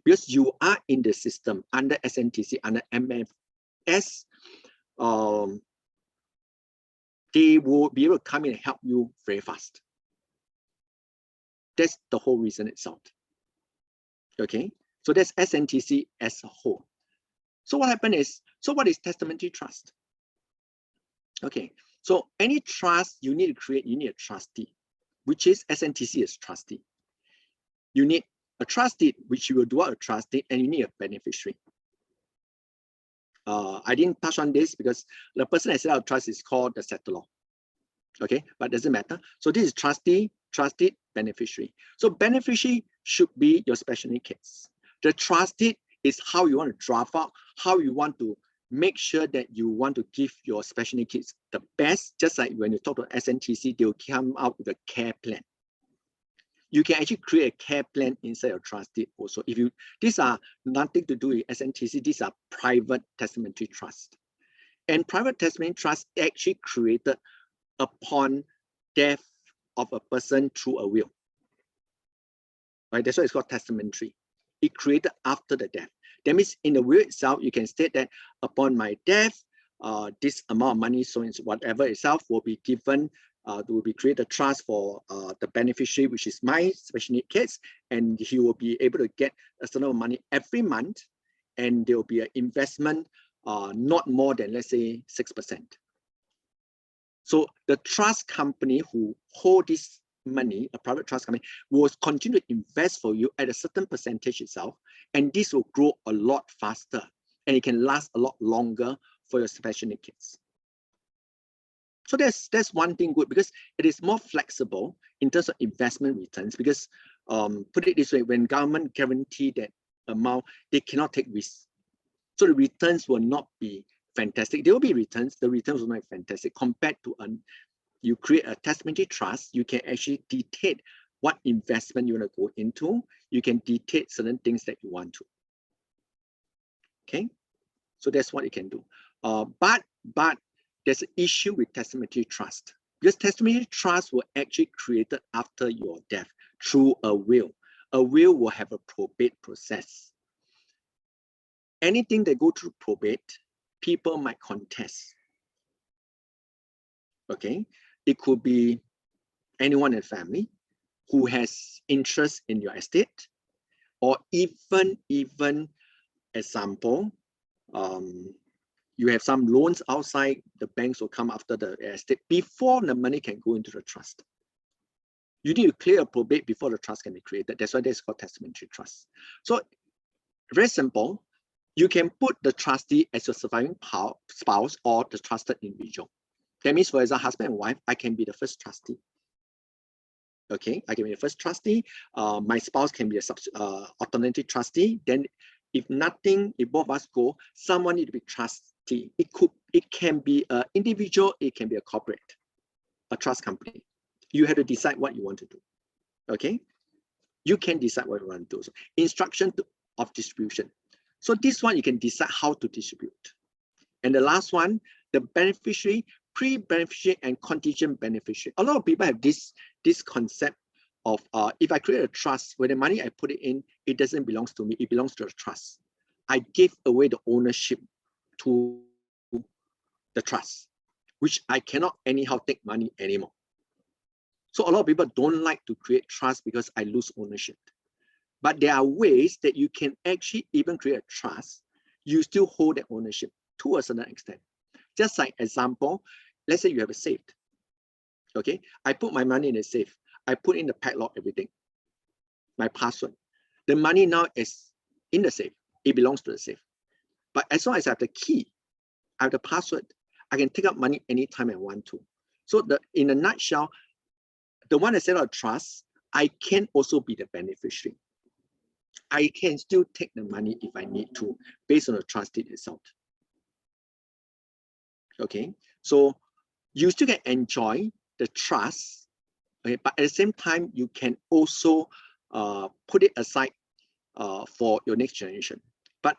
because you are in the system under SNTC, under MFS, they will be able to come in and help you very fast. That's the whole reason itself. Okay, so that's SNTC as a whole. So what happened is, so what is testamentary trust? Okay, so any trust you need to create, you need a trustee, which is SNTC as trustee. You need a trustee, which you will do out a trustee, and you need a beneficiary. I didn't touch on this because the person that set out trust is called the settlor. Okay, but doesn't matter. So this is trustee, trustee, beneficiary. So beneficiary should be your special needs kids. The trustee is how you want to draft out, how you want to make sure that you want to give your special needs kids the best. Just like when you talk to SNTC, they'll come out with a care plan. You can actually create a care plan inside your trustee also. If you, these are nothing to do with SNTC, these are private testamentary trust. And private testamentary trust actually created upon death of a person through a will. Right? That's why it's called testamentary. It created after the death. That means in the will itself, you can state that upon my death, this amount of money, so whatever itself will be given, will be created a trust for the beneficiary, which is my special needs kids, and he will be able to get a certain amount of money every month, and there will be an investment not more than, let's say, 6%. So the trust company who hold this money, a private trust company, will continue to invest for you at a certain percentage itself, and this will grow a lot faster, and it can last a lot longer for your special needs kids. So that's one thing good, because it is more flexible in terms of investment returns, because put it this way, when government guarantee that amount, they cannot take risks. So the returns will not be fantastic. There will be returns, the returns will not be fantastic compared to you create a testamentary trust. You can actually dictate what investment you want to go into. You can dictate certain things that you want to. Okay, so that's what you can do. But there's an issue with testamentary trust, because testamentary trust were actually created after your death through a will. A will have a probate process. Anything that go through probate, people might contest. Okay, it could be anyone in the family who has interest in your estate, or even example, you have some loans outside, the banks will come after the estate before the money can go into the trust. You need to clear a probate before the trust can be created. That's why that's called testamentary trust. So very simple, you can put the trustee as your surviving spouse or the trusted individual. That means, for example, husband and wife, I can be the first trustee. Okay, I can be the first trustee. My spouse can be a alternative trustee. Then if both of us go, someone need to be trustee. It can be an individual, it can be a corporate, a trust company. You have to decide what you want to do. Okay, you can decide what you want to do. So instruction of distribution. So this one, you can decide how to distribute. And the last one, the beneficiary, pre-beneficiary and contingent beneficiary. A lot of people have this concept of if I create a trust, where the money I put it in, it doesn't belong to me, it belongs to the trust. I give away the ownership to the trust, which I cannot anyhow take money anymore. So a lot of people don't like to create trust because I lose ownership. But there are ways that you can actually even create a trust, you still hold that ownership to a certain extent. Just like example, let's say you have a safe. Okay, I put my money in a safe. I put in the padlock, everything. my password. The money now is in the safe. It belongs to the safe. But as long as I have the key, I have the password, I can take out money anytime I want to. So in a nutshell, the one that set out trust, I can also be the beneficiary. I can still take the money if I need to, based on the trust deed itself. Okay, so you still can enjoy the trust, okay, but at the same time, you can also put it aside for your next generation. But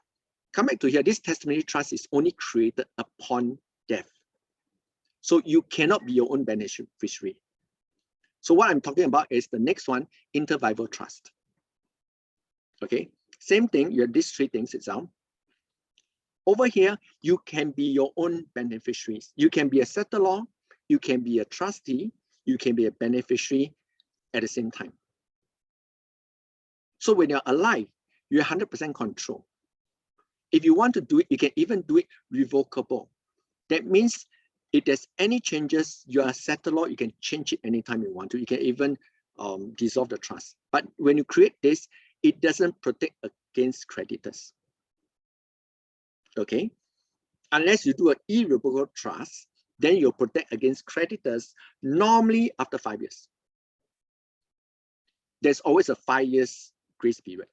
come back to here, this testimony trust is only created upon death. So you cannot be your own beneficiary. So what I'm talking about is the next one, inter-vivor trust. Okay, same thing, you have these three things itself. Over here, you can be your own beneficiaries. You can be a settlor, you can be a trustee, you can be a beneficiary at the same time. So when you're alive, you have 100% control. If you want to do it, you can even do it revocable. That means if there's any changes, you are a settlor, you can change it anytime you want to. You can even dissolve the trust. But when you create this, it doesn't protect against creditors. Okay, unless you do an irrevocable trust, then you'll protect against creditors normally after 5 years. There's always a 5 years grace period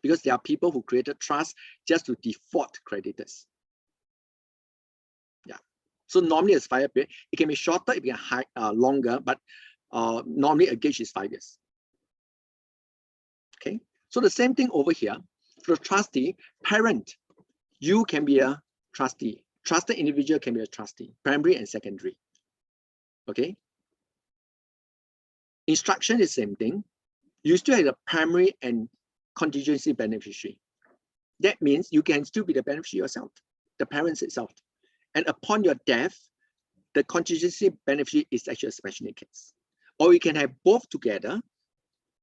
because there are people who created trust just to default creditors. Yeah, so normally it's 5 year period. It can be shorter, it can be longer, but normally a gauge is 5 years. Okay, so the same thing over here for the trustee, parent. You can be a trustee. Trusted individual can be a trustee, primary and secondary. Okay. Instruction is the same thing. You still have a primary and contingency beneficiary. That means you can still be the beneficiary yourself, the parents itself. And upon your death, the contingency beneficiary is actually a special need case. Or you can have both together,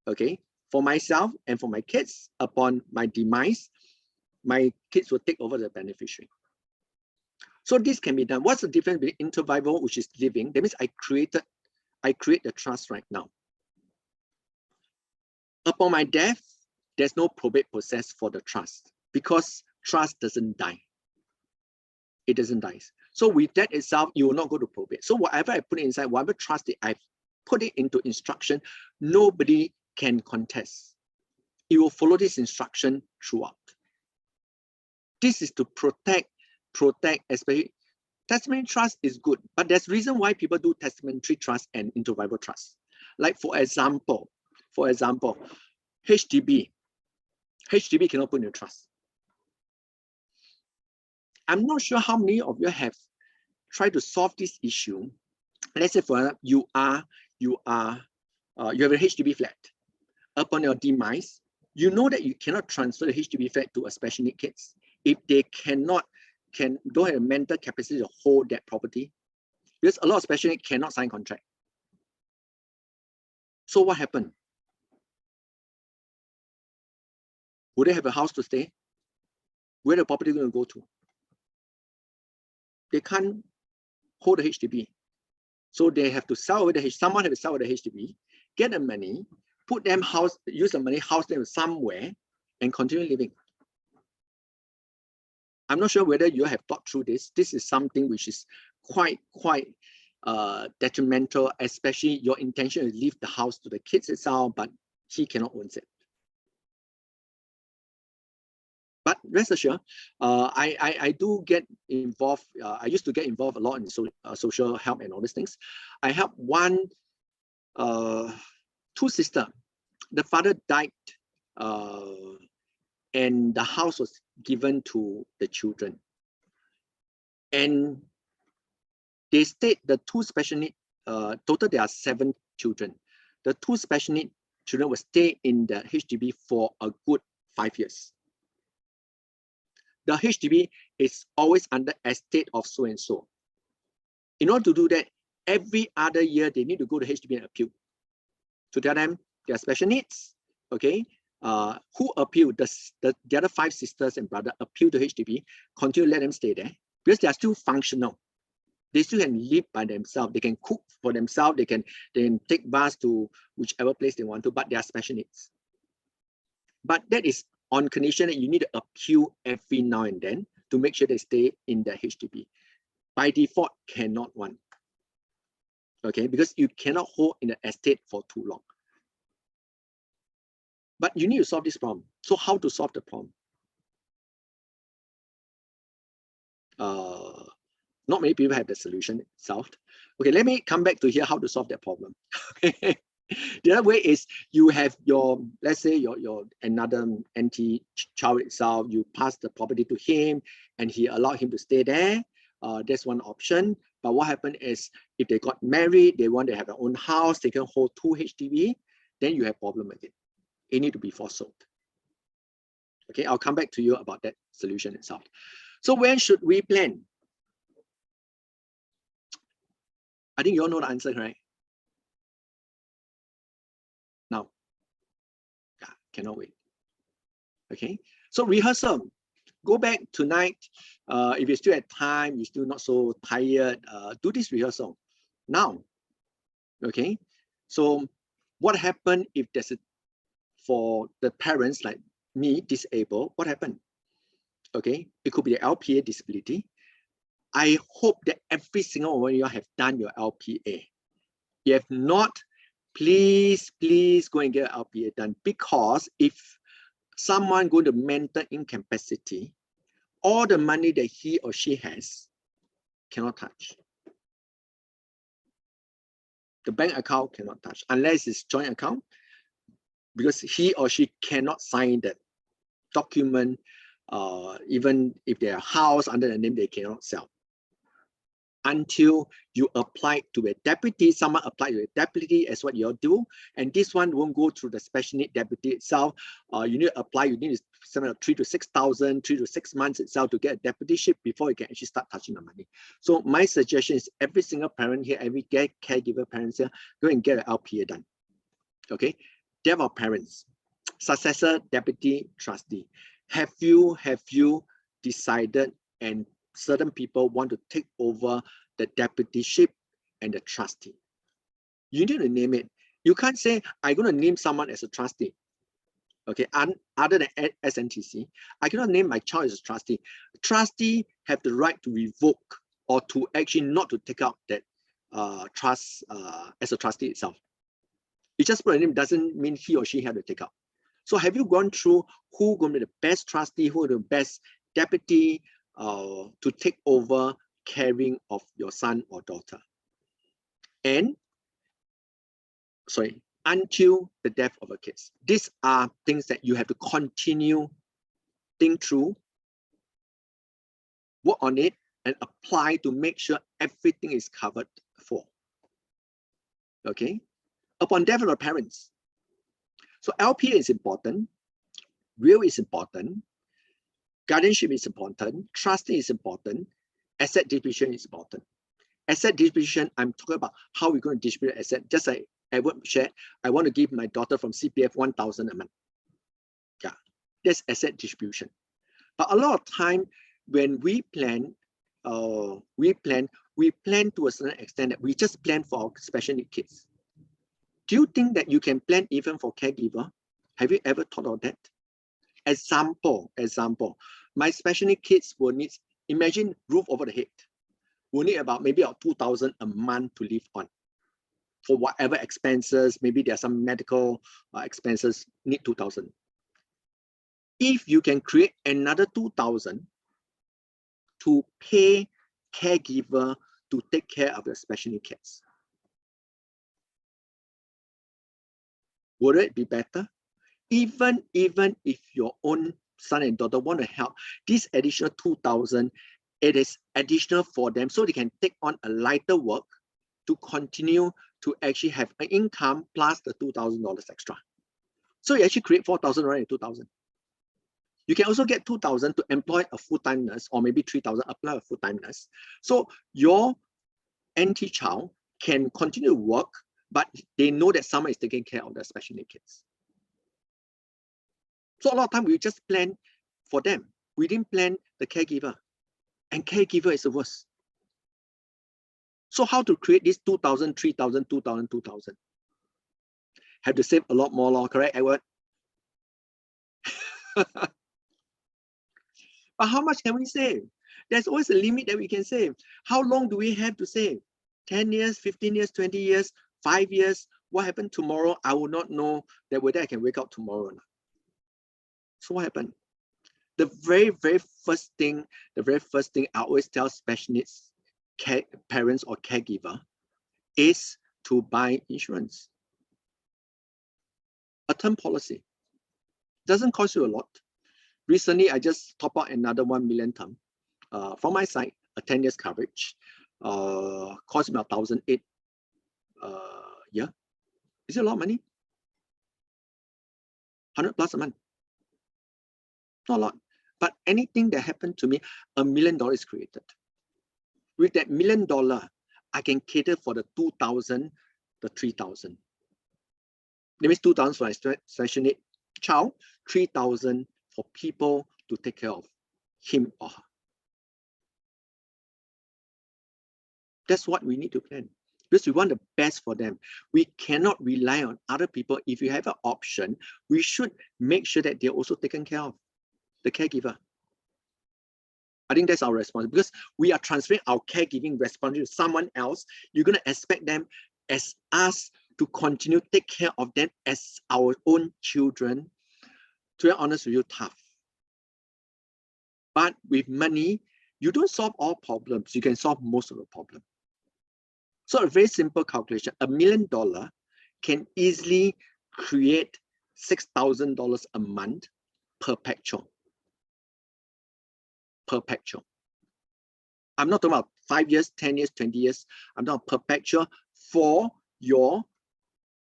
okay, for myself and for my kids. Upon my demise, my kids will take over the beneficiary. So this can be done. What's the difference between inter-vivor, which is living? That means I create the trust right now. Upon my death, there's no probate process for the trust because trust doesn't die. It doesn't die. So with that itself, you will not go to probate. So whatever I put inside, whatever trust that I put it into instruction, nobody can contest. It will follow this instruction throughout. This is to protect, especially testamentary trust is good, but there's reason why people do testamentary trust and inter-vivor trust. Like for example, HDB cannot put in a trust. I'm not sure how many of you have tried to solve this issue. Let's say for example, you have a HDB flat. Upon your demise, you know that you cannot transfer the HDB flat to a special need kids if they don't have a mental capacity to hold that property, because a lot of special needs cannot sign contract. So what happened? Would they have a house to stay? Where the property going to go to? They can't hold the HDB. So they have to sell away the HDB. Someone has to sell away the HDB, get the money, put them house, use the money, house them somewhere, and continue living. I'm not sure whether you have thought through this. This is something which is quite detrimental, especially your intention is to leave the house to the kids itself, but he cannot own it. But rest assured, I do get involved. I used to get involved a lot in social help and all these things. I help two sisters. The father died, and the house was given to the children. And they state the two special needs, total there are 7 children. The 2 special needs children will stay in the HDB for a good 5 years. The HDB is always under estate of so and so. In order to do that, every other year they need to go to HDB and appeal to tell them their special needs. Okay, who appeal? The other 5 sisters and brother appeal to HDB, continue to let them stay there because they are still functional. They still can live by themselves. They can cook for themselves. They can take bus to whichever place they want to, but they are special needs. But that is on condition that you need to appeal every now and then to make sure they stay in the HDB. By default, cannot one. Okay, because you cannot hold in the estate for too long. But you need to solve this problem. So how to solve the problem? Not many people have the solution solved. Okay, let me come back to here how to solve that problem. Okay. The other way is you have your, let's say your another NT child itself, you pass the property to him and he allowed him to stay there. That's one option. But what happened is if they got married, they want to have their own house, they can hold 2 HDB, then you have problem again. It need to be foresold. Okay, I'll come back to you about that solution itself. So when should we plan? I think you all know the answer, right? Now, yeah, cannot wait. Okay, so rehearsal. Go back tonight. If you're still at time, you're still not so tired, do this rehearsal now. Okay, so what happened if there's a, for the parents like me, disabled, what happened? Okay, it could be the LPA disability. I hope that every single one of you have done your LPA. If you have not, please go and get LPA done, because if someone going to mental incapacity, all the money that he or she has cannot touch. The bank account cannot touch unless it's joint account, because he or she cannot sign that document. Even if their house under the name, they cannot sell until you apply to a deputy. Someone apply to a deputy as what you all do, and this one won't go through the special need deputy itself. You need to apply. You need to spend 3,000 to 6,000, 3 to 6 months itself to get a deputyship before you can actually start touching the money. So my suggestion is every single parent here, every caregiver parents here, go and get an LPA done. Okay, death of parents, successor, deputy, trustee. Have you decided, and certain people want to take over the deputyship and the trustee? You need to name it. You can't say, I'm going to name someone as a trustee. Okay, other than SNTC, I cannot name my child as a trustee. Trustee have the right to revoke or to actually not to take out that trust as a trustee itself. You just put a name doesn't mean he or she have to take out. So have you gone through who going to be the best trustee, who the best deputy to take over caring of your son or daughter? And sorry, until the death of a kid. These are things that you have to continue, think through, work on it, and apply to make sure everything is covered for. Okay, upon death of the parents. So LPA is important, will is important, guardianship is important, trustee is important, asset distribution is important. Asset distribution, I'm talking about how we're going to distribute asset. Just like Edward shared, I want to give my daughter from CPF 1,000 a month. Yeah, that's asset distribution. But a lot of time when we plan, we plan to a certain extent that we just plan for our special need kids. Do you think that you can plan even for caregiver? Have you ever thought of that? Example, my special need kids will need, imagine roof over the head, will need about maybe about 2,000 a month to live on. For whatever expenses, maybe there are some medical expenses, need 2,000. If you can create another 2,000 to pay caregiver to take care of your special need kids, would it be better? Even if your own son and daughter want to help, this additional 2,000, it is additional for them so they can take on a lighter work to continue to actually have an income plus the $2,000 extra. So you actually create 4,000 rather than 2,000. You can also get 2,000 to employ a full-time nurse, or maybe 3,000 apply a full-time nurse. So your NT child can continue to work, but they know that someone is taking care of their special need kids. So a lot of time we just plan for them. We didn't plan the caregiver, and caregiver is the worst. So how to create this 2,000, 3,000, 2,000, 2,000? Have to save a lot more, correct, Edward? But how much can we save? There's always a limit that we can save. How long do we have to save? 10 years, 15 years, 20 years, 5 years? What happened tomorrow? I will not know that whether I can wake up tomorrow or not. So what happened? The very first thing I always tell special needs parents or caregiver is to buy insurance. A term policy. Doesn't cost you a lot. Recently, I just top up another 1 million term from my side, a 10 years coverage. Cost me 1,008 year. Is it a lot of money? 100 plus a month. Not a lot. But anything that happened to me, $1 million is created. With that $1 million, I can cater for the 2,000, the 3,000. That means 2,000 for my special need child, 3,000 for people to take care of him or her. That's what we need to plan, because we want the best for them. We cannot rely on other people. If you have an option, we should make sure that they're also taken care of, the caregiver. I think that's our responsibility, because we are transferring our caregiving responsibility to someone else. You're going to expect them as us to continue to take care of them as our own children. To be honest with you, tough. But with money, you don't solve all problems. You can solve most of the problem. So a very simple calculation, $1 million can easily create $6,000 a month perpetual. Perpetual. I'm not talking about 5 years, 10 years, 20 years. I'm talking perpetual for your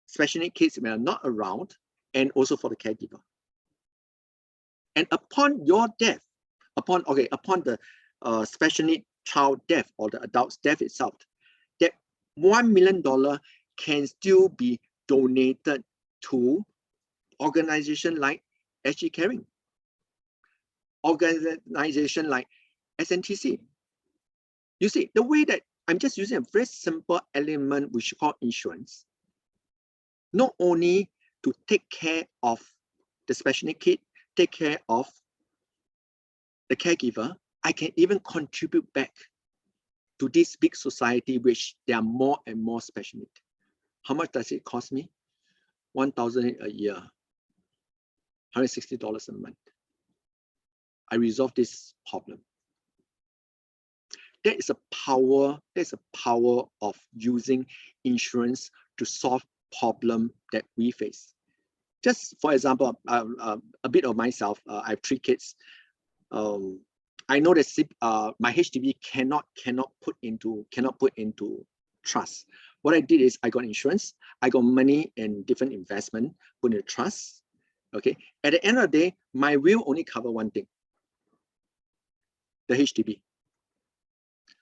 special need kids when are not around, and also for the caregiver. And upon your death, upon the special need child death or the adult's death itself, that $1 million can still be donated to organization like SG Caring, organization like SNTC. You see, the way that I'm just using a very simple element which we call insurance, not only to take care of the special need kid, take care of the caregiver, I can even contribute back to this big society which there are more and more special needs. How much does it cost me? $1,000 a year, $160 a month. I resolve this problem. That is a power. That's a power of using insurance to solve problem that we face. Just for example, a bit of myself. I have 3 kids. I know that my HDB cannot put into trust. What I did is I got insurance. I got money and different investment put in trust. Okay. At the end of the day, my will only cover one thing: the HDB.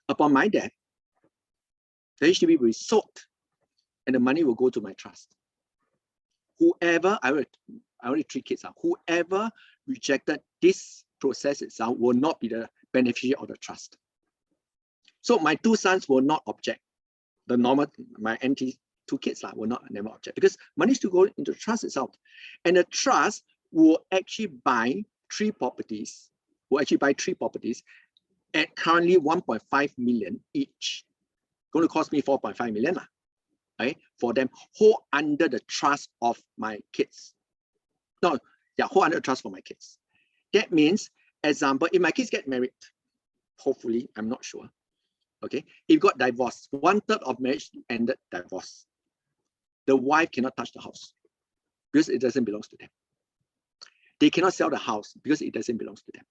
Upon my death, the HDB will be sold, and the money will go to my trust. Whoever, I already 3 kids, whoever rejected this process itself will not be the beneficiary of the trust. So my 2 sons will not object. The normal, my NT 2 kids will never object, because money is to go into the trust itself. And the trust will actually buy 3 properties, at currently 1.5 million each. Going to cost me 4.5 million. Right, for them, hold under the trust of my kids. No, yeah, hold under the trust for my kids. That means, example, if my kids get married, hopefully, I'm not sure. Okay, if got divorced, 1/3 of marriage ended divorce. The wife cannot touch the house because it doesn't belong to them. They cannot sell the house because it doesn't belong to them.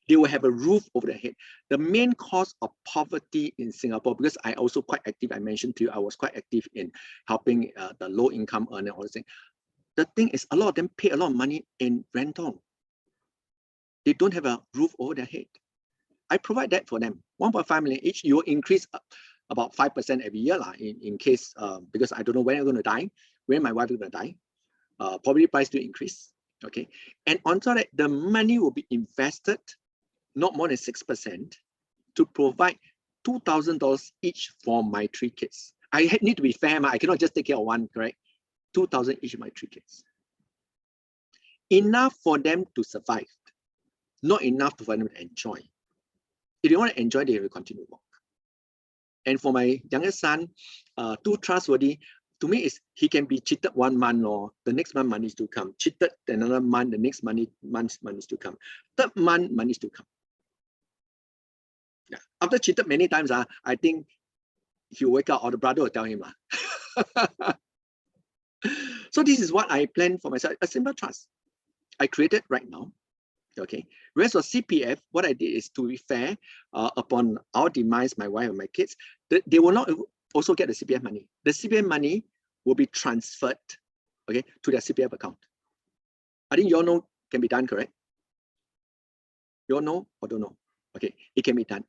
They will have a roof over their head. The main cause of poverty in Singapore, because I also quite active, I mentioned to you, I was quite active in helping the low income earner, all this thing. The thing is, a lot of them pay a lot of money in rental. They don't have a roof over their head. I provide that for them, 1.5 million each. You will increase about 5% every year in case, because I don't know when I'm going to die, when my wife is going to die. Property price will increase. Okay, and on top of that, the money will be invested not more than 6% to provide $2,000 each for my 3 kids. I need to be fair, I cannot just take care of one, correct? 2,000 each of my 3 kids. enough for them to survive, not enough for them to enjoy. If they want to enjoy, they will continue to work. And for my youngest son, too trustworthy, to me is he can be cheated 1 month or the next month money is to come. Cheated another month, the next month is to come. Third month money is to come. Yeah. After cheated many times, I think he'll wake up or the brother will tell him. So this is what I plan for myself, a simple trust. I created right now. Okay. Whereas for CPF, what I did is, to be fair, upon our demise, my wife and my kids, they will not also get the CPF money. The CPF money will be transferred, okay, to their CPF account. I think you all know can be done, correct? You all know or don't know? Okay, it can be done.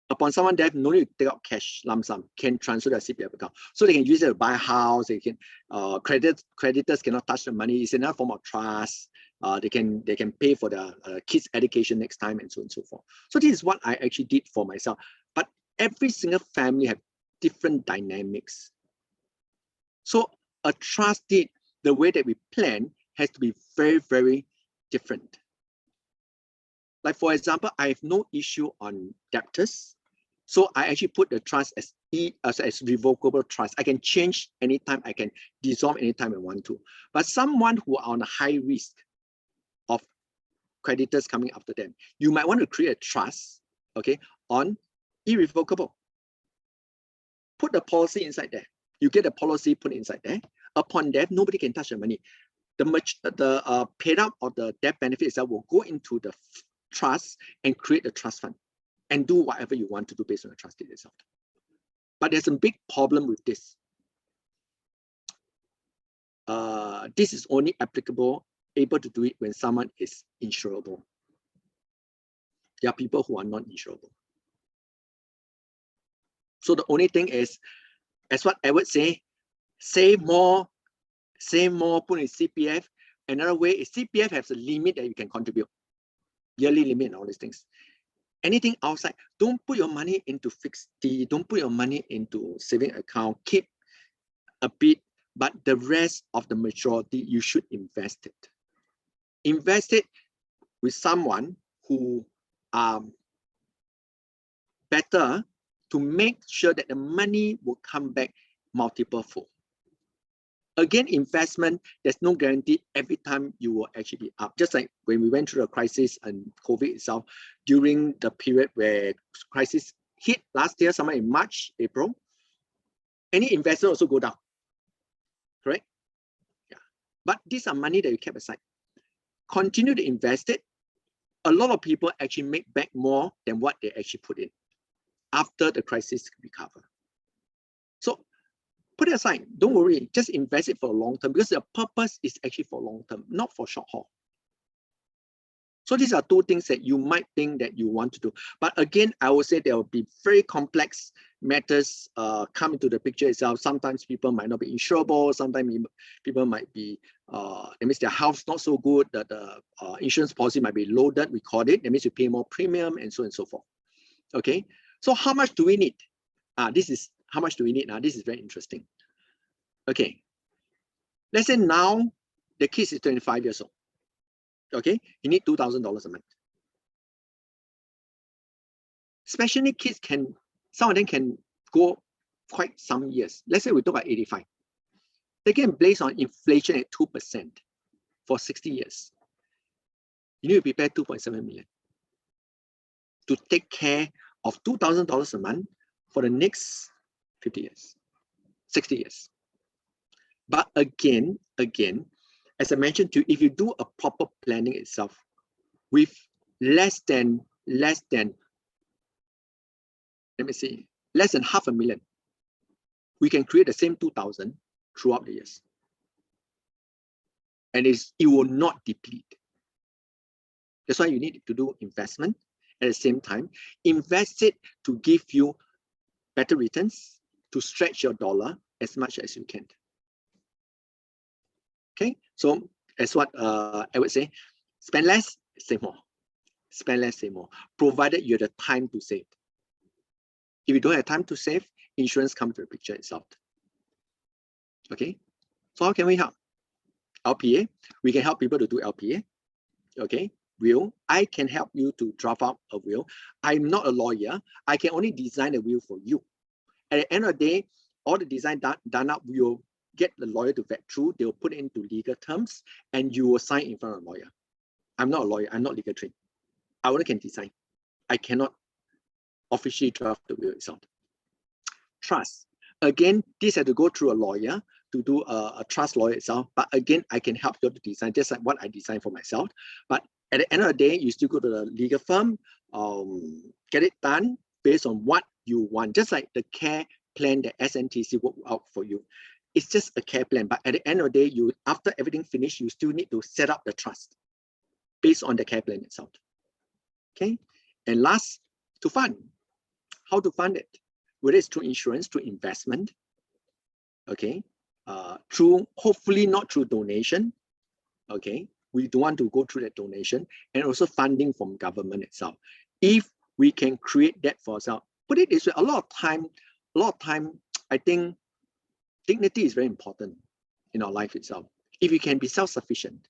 Upon someone death, no need to take out cash lump sum, can transfer their CPF account. So they can use it to buy a house, they can, creditors cannot touch the money. It's another form of trust. They can pay for the kids' education next time and so on and so forth. So this is what I actually did for myself. But every single family have different dynamics. So a trust deed, the way that we plan has to be very, very different. Like for example, I have no issue on debtors. So I actually put the trust as revocable trust. I can change anytime, I can dissolve anytime I want to. But someone who are on a high risk of creditors coming after them, you might want to create a trust, okay, on irrevocable. Put the policy inside there. You get the policy put inside there. Upon death, nobody can touch the money. The paid out of the death benefits that will go into the trust and create a trust fund and do whatever you want to do based on the trust deed itself. But there's a big problem with this. This is only able to do it when someone is insurable. There are people who are not insurable. So the only thing is, as what Edward say, save more, put in CPF. Another way is CPF has a limit that you can contribute, yearly limit and all these things. Anything outside, don't put your money into fixed D, don't put your money into saving account, keep a bit, but the rest of the majority, you should invest it. Invest it with someone who better to make sure that the money will come back multiple fold. Again, investment, there's no guarantee every time you will actually be up. Just like when we went through the crisis and COVID itself, during the period where crisis hit last year, somewhere in March, April, any investment also go down, correct? Yeah. But these are money that you kept aside. Continue to invest it. A lot of people actually make back more than what they actually put in after the crisis recover. So put it aside, don't worry, just invest it for long term, because the purpose is actually for long term, not for short haul. So these are two things that you might think that you want to do. But again, I would say there will be very complex matters come into the picture itself. Sometimes people might not be insurable, sometimes people might be, that means their health's not so good, that the insurance policy might be loaded, we call it, that means you pay more premium and so on and so forth. Okay, so how much do we need? This is how much do we need now? This is very interesting. Okay, let's say now the kid is 25 years old. Okay, you need $2,000 a month. Special need kids can, some of them can go quite some years. Let's say we talk about 85. They can base on inflation at 2% for 60 years. You need to prepare 2.7 million to take care of $2,000 a month for the next 50 years, 60 years. But again, as I mentioned to you, if you do a proper planning itself with less than less than $500,000, we can create the same 2,000 throughout the years. And it will not deplete. That's why you need to do investment at the same time. Invest it to give you better returns, to stretch your dollar as much as you can. Okay, so as what I would say, spend less, save more. Spend less, save more, provided you have the time to save. If you don't have time to save, insurance comes to the picture itself. Okay, so how can we help? LPA. We can help people to do LPA. Okay, will. I can help you to draft out a will. I'm not a lawyer. I can only design a will for you. At the end of the day, all the design done up, we'll get the lawyer to vet through. They'll put it into legal terms, and you will sign in front of a lawyer. I'm not a lawyer. I'm not legal trained. I only can design. I cannot officially draft the will itself. Trust. Again, this had to go through a lawyer to do a trust lawyer itself. But again, I can help you to design just like what I designed for myself. But at the end of the day, you still go to the legal firm, get it done based on what you want. Just like the care plan that SNTC worked out for you. It's just a care plan. But at the end of the day, you after everything finished, you still need to set up the trust based on the care plan itself. Okay. And last, to fund. How to fund it? Whether it's through insurance, through investment, okay, through hopefully not through donation, okay. We don't want to go through that donation, and also funding from government itself. If we can create that for ourselves, put it this way, a lot of time, I think dignity is very important in our life itself. If you can be self-sufficient,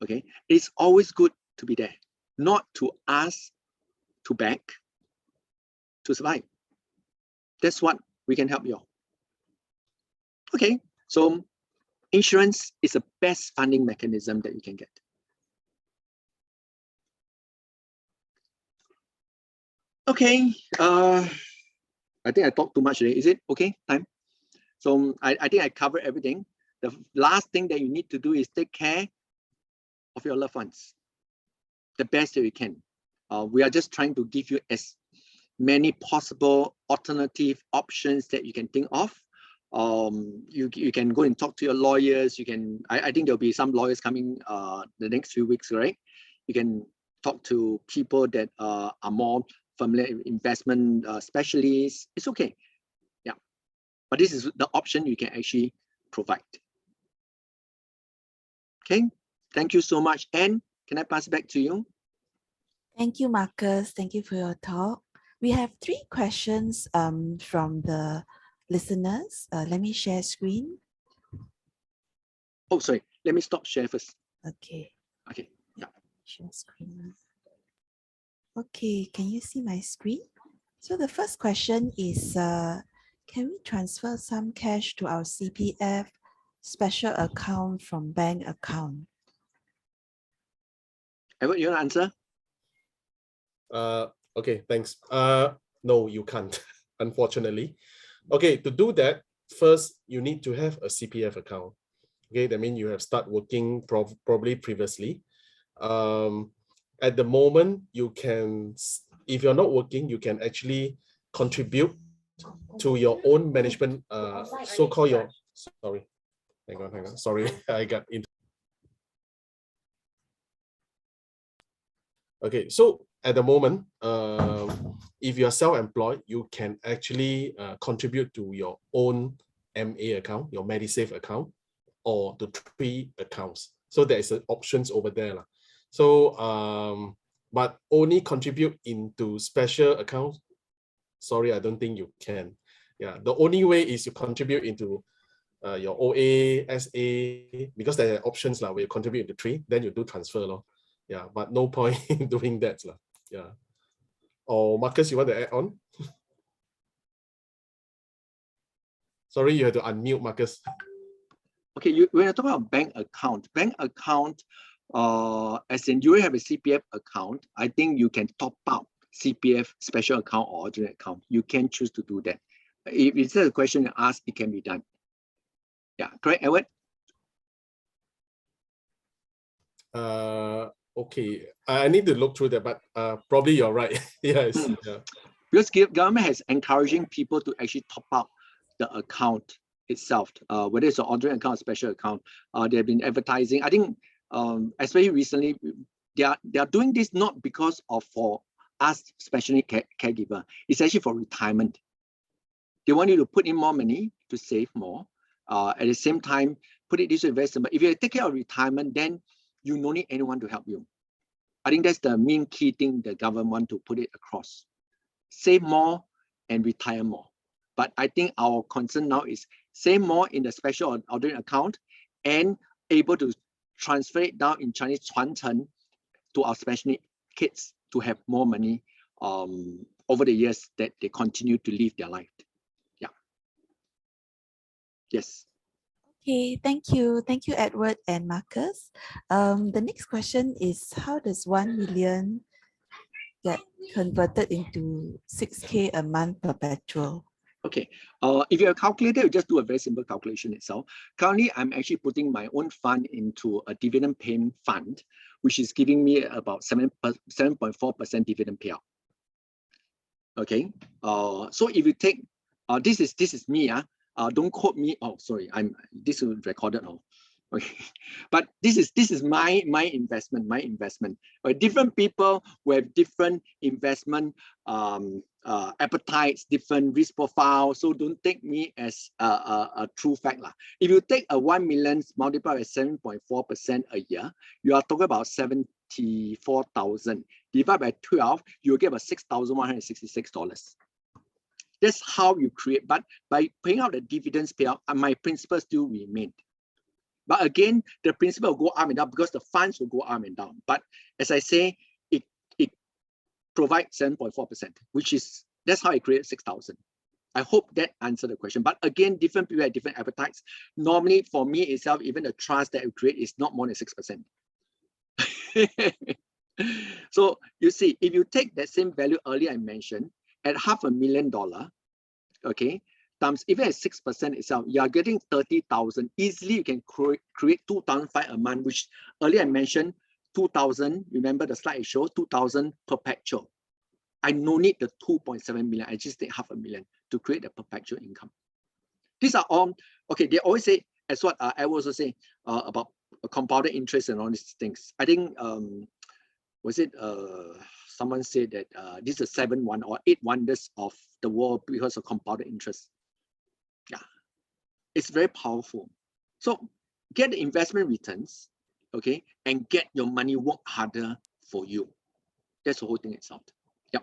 okay, it's always good to be there, not to ask, to beg, to survive. That's what we can help you. Okay, so insurance is the best funding mechanism that you can get. Okay, I think I talked too much today. Is it okay? Time? So I think I covered everything. The last thing that you need to do is take care of your loved ones the best that we can. We are just trying to give you as many possible alternative options that you can think of. You can go and talk to your lawyers. You can, I think there'll be some lawyers coming the next few weeks, right? You can talk to people that are more familiar with investment specialists. It's okay. Yeah. But this is the option you can actually provide. Okay. Thank you so much. Anne, can I pass it back to you? Thank you, Marcus. Thank you for your talk. We have 3 questions from the listeners. Let me share screen. Oh, sorry. Let me stop share first. Okay. Okay. Yeah. Share screen. Okay, can you see my screen? So the first question is, can we transfer some cash to our CPF special account from bank account? Edward, you want to answer? Okay, thanks. No, you can't, unfortunately. Okay, to do that, first, you need to have a CPF account. Okay, that means you have started working probably previously. At the moment, you can, if you're not working, you can actually contribute to your own management, so-called your, sorry, hang on, sorry, I got into. Okay, so at the moment, if you are self-employed, you can actually contribute to your own MA account, your MediSave account, or the 3 accounts. So there is options over there. So, but only contribute into special accounts. Sorry, I don't think you can. Yeah, the only way is you contribute into your OA, SA, because there are options where you contribute into 3, then you do transfer. Yeah, but no point in doing that. Yeah. Or Marcus, you want to add on? Sorry, you have to unmute, Marcus. Okay, when I talk about bank account, as in you have a CPF account, I think you can top up CPF special account or ordinary account. You can choose to do that. If it's a question you ask, it can be done. Yeah, correct, Edward? Okay, I need to look through that, but probably you're right. Yes. Yeah. Because government has encouraging people to actually top up the account itself, whether it's an ordinary account or special account. They have been advertising. I think, especially recently, they are doing this not because of for us, especially caregiver. It's actually for retirement. They want you to put in more money to save more. At the same time, put it this way, very simple. If you take care of retirement, then you don't need anyone to help you. I think that's the main key thing the government want to put it across. Save more and retire more. But I think our concern now is save more in the special ordinary account and able to transfer it down in Chinese 传承 to our special needs kids to have more money over the years that they continue to live their life. Yeah. Yes. Okay, thank you. Thank you, Edward and Marcus. The next question is, how does 1 million get converted into 6K a month perpetual? Okay, if you have calculated, you just do a very simple calculation itself. Currently, I'm actually putting my own fund into a dividend paying fund, which is giving me about 7.4% dividend payout. Okay, so if you take, this is me, don't quote me. Oh, sorry, this is recorded now. Okay, but this is my investment. Different people with different investment appetites, different risk profile. So don't take me as a true fact lah. If you take a 1 million multiplied by 7.4% a year, you are talking about 74,000. Divided by 12, you'll get about $6,166. That's how you create. But by paying out the dividends payout, my principal still remained. But again, the principal will go up and down because the funds will go up and down. But as I say, it provides 7.4%, that's how I created 6,000. I hope that answered the question. But again, different people have different appetites. Normally, for me itself, even the trust that I create is not more than 6%. So you see, if you take that same value earlier I mentioned, at $500,000, okay, times even at 6% itself, you are getting 30,000. Easily, you can create 2,500 a month, which earlier I mentioned 2,000. Remember the slide I showed 2,000 perpetual. I no need the 2.7 million. I just take $500,000 to create the perpetual income. These are all okay. They always say, as what I also say about compounded interest and all these things. I think was it someone said that this is 7 or 8 wonders of the world because of compounded interest. Yeah, it's very powerful. So get the investment returns, okay, and get your money work harder for you. That's the whole thing itself. Yeah.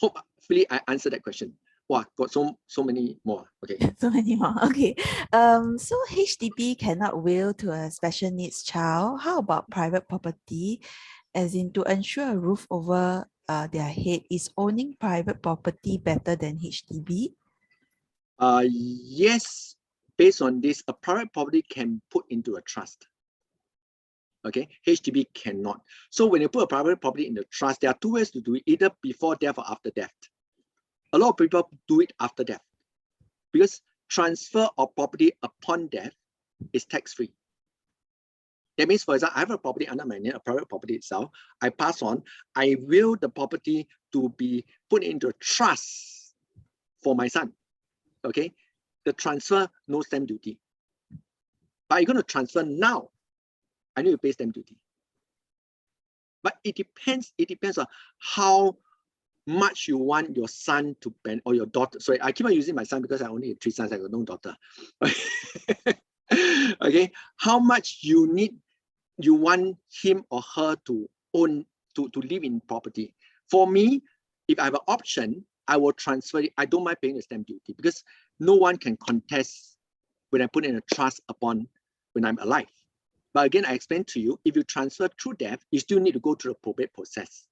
Hopefully I answered that question. Wow, got so many more. Okay. So many more. Okay. So HDB cannot will to a special needs child. How about private property? As in, to ensure a roof over their head, is owning private property better than HDB? Yes, based on this, a private property can put into a trust. Okay, HDB cannot. So when you put a private property in the trust, there are 2 ways to do it, either before death or after death. A lot of people do it after death because transfer of property upon death is tax-free. That means, for example, I have a property under my name, a private property itself. I pass on, I will the property to be put into a trust for my son. Okay, the transfer, no stamp duty. But you're going to transfer now, I need to pay stamp duty. But it depends on how much you want your son to spend or your daughter. Sorry, I keep on using my son because I only have 3 sons, I got no daughter. Okay, how much you want him or her to own, to live in property. For me, if I have an option, I will transfer it. I don't mind paying the stamp duty because no one can contest when I put in a trust upon when I'm alive. But again, I explained to you, if you transfer through death, you still need to go through the probate process.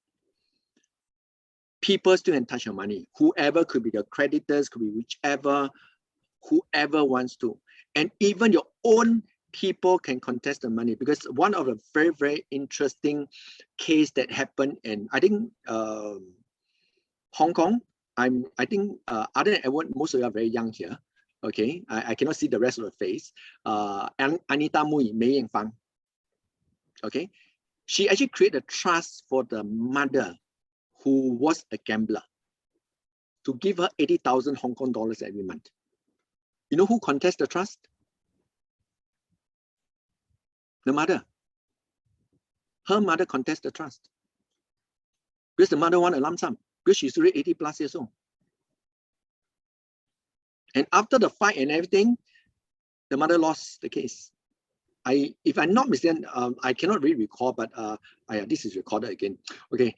People still can touch your money. Whoever, could be the creditors, could be whoever wants to. And even your own people can contest the money, because one of the very, very interesting case that happened in, I think, Hong Kong. I think other than everyone, most of you are very young here. Okay, I cannot see the rest of the face. Anita Mui, Mei Ying Fang. Okay, she actually created a trust for the mother who was a gambler to give her 80,000 Hong Kong dollars every month. You know who contests the trust? The mother. Her mother contests the trust because the mother won a lump sum because she's already 80 plus years old. And after the fight and everything, the mother lost the case. If I'm not mistaken, I cannot really recall, but this is recorded again. Okay,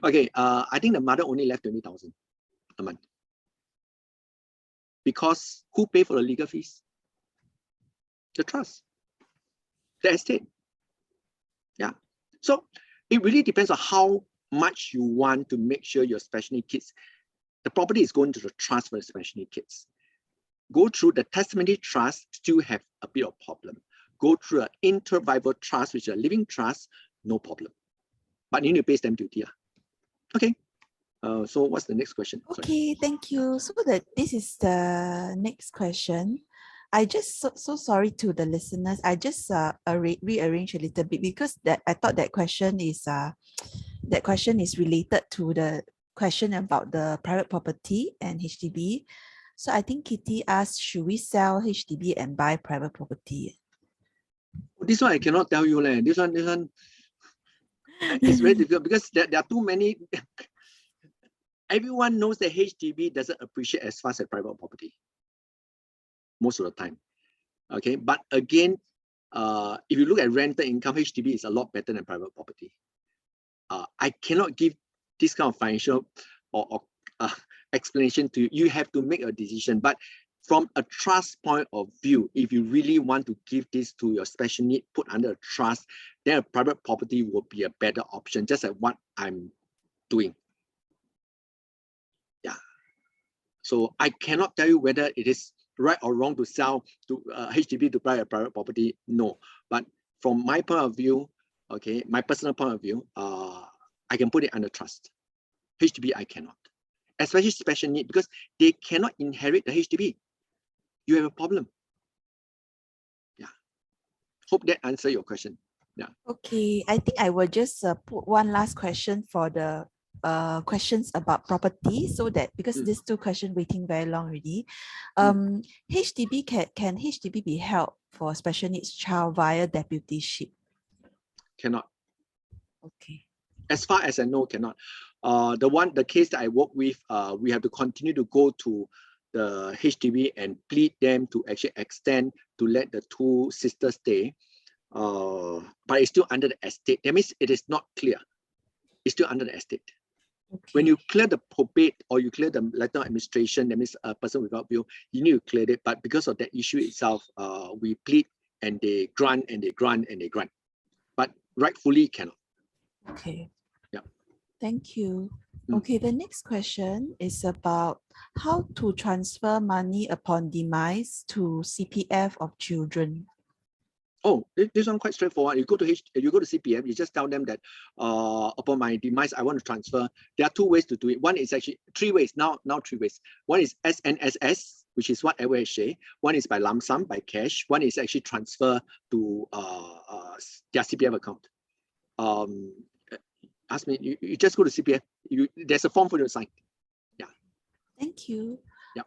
okay. I think the mother only left 20,000 a month because who paid for the legal fees? The trust. the estate. Yeah. So it really depends on how much you want to make sure your special needs kids, the property is going to the trust for the special needs kids. Go through the testimony trust, still have a bit of problem. Go through an inter-viable trust, which is a living trust, no problem. But you need to pay stamp duty. Okay. So what's the next question? Sorry. Okay, thank you. So this is the next question. I just so sorry to the listeners. I just rearranged a little bit because I thought that question is related to the question about the private property and HDB. So I think Kitty asked, should we sell HDB and buy private property? This one I cannot tell you. This one it's very difficult because there are too many. Everyone knows that HDB doesn't appreciate as fast as private property most of the time. Okay, but again, if you look at rental income, HDB is a lot better than private property. I cannot give this kind of financial or explanation to you. You have to make a decision. But from a trust point of view, if you really want to give this to your special need, put under a trust, then a private property will be a better option, just like what I'm doing. Yeah. So I cannot tell you whether it is right or wrong to sell to HDB to buy a private property. No. But from my point of view, okay, my personal point of view, I can put it under trust. HDB, I cannot. Especially special need, because they cannot inherit the HDB. You have a problem. Yeah. Hope that answers your question. Yeah. Okay, I think I will just put one last question for the questions about property, so that because these two questions waiting very long already. HDB can HDB be held for special needs child via deputyship? Cannot. Okay. As far as I know, cannot. The case that I work with, we have to continue to go to the HDB and plead them to actually extend to let the two sisters stay. But it's still under the estate. That means it is not clear. It's still under the estate. Okay. When you clear the probate or you clear the letter of administration, that means a person without will, you need to clear it. But because of that issue itself, we plead and they grant and they grant and they grant. But rightfully cannot. Okay. Yeah. Thank you. Okay, the next question is about how to transfer money upon demise to CPF of children. Oh, this one quite straightforward. You go to CPF, you just tell them that upon my demise, I want to transfer. There are two ways to do it. One is actually three ways, now 3 ways. One is SNSS, which is what I say. One is by lump sum, by cash. One is actually transfer to their CPF account. Ask me, you just go to CPF. There's a form for you to sign. Yeah. Thank you. Yep.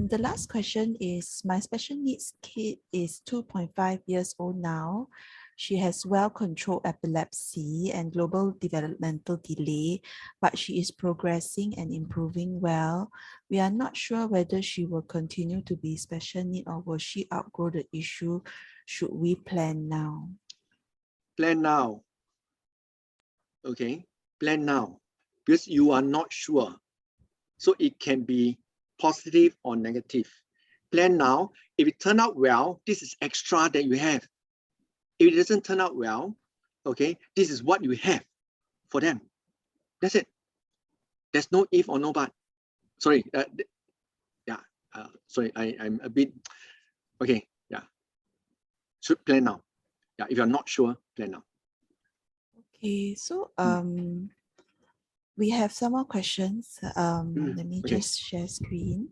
The last question is, my special needs kid is 2.5 years old now. She has well-controlled epilepsy and global developmental delay, but she is progressing and improving well. We are not sure whether she will continue to be special need or will she outgrow the issue. Should we plan now? Plan now. Okay, plan now, because you are not sure. So it can be positive or negative. Plan now. If it turns out well, this is extra that you have. If it doesn't turn out well, okay, this is what you have for them. That's it. There's no if or no but. Sorry. Sorry, I'm a bit, okay, yeah. Should plan now. Yeah, if you're not sure, plan now. Okay, so we have some more questions. Let me just share screen.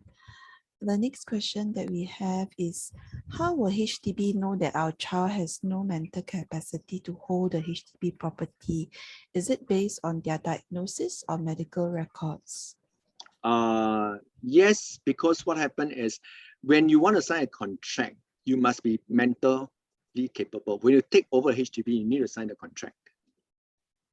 The next question that we have is, how will HDB know that our child has no mental capacity to hold the HDB property? Is it based on their diagnosis or medical records? Yes, because what happened is when you want to sign a contract, you must be mentally capable. When you take over HDB, you need to sign the contract.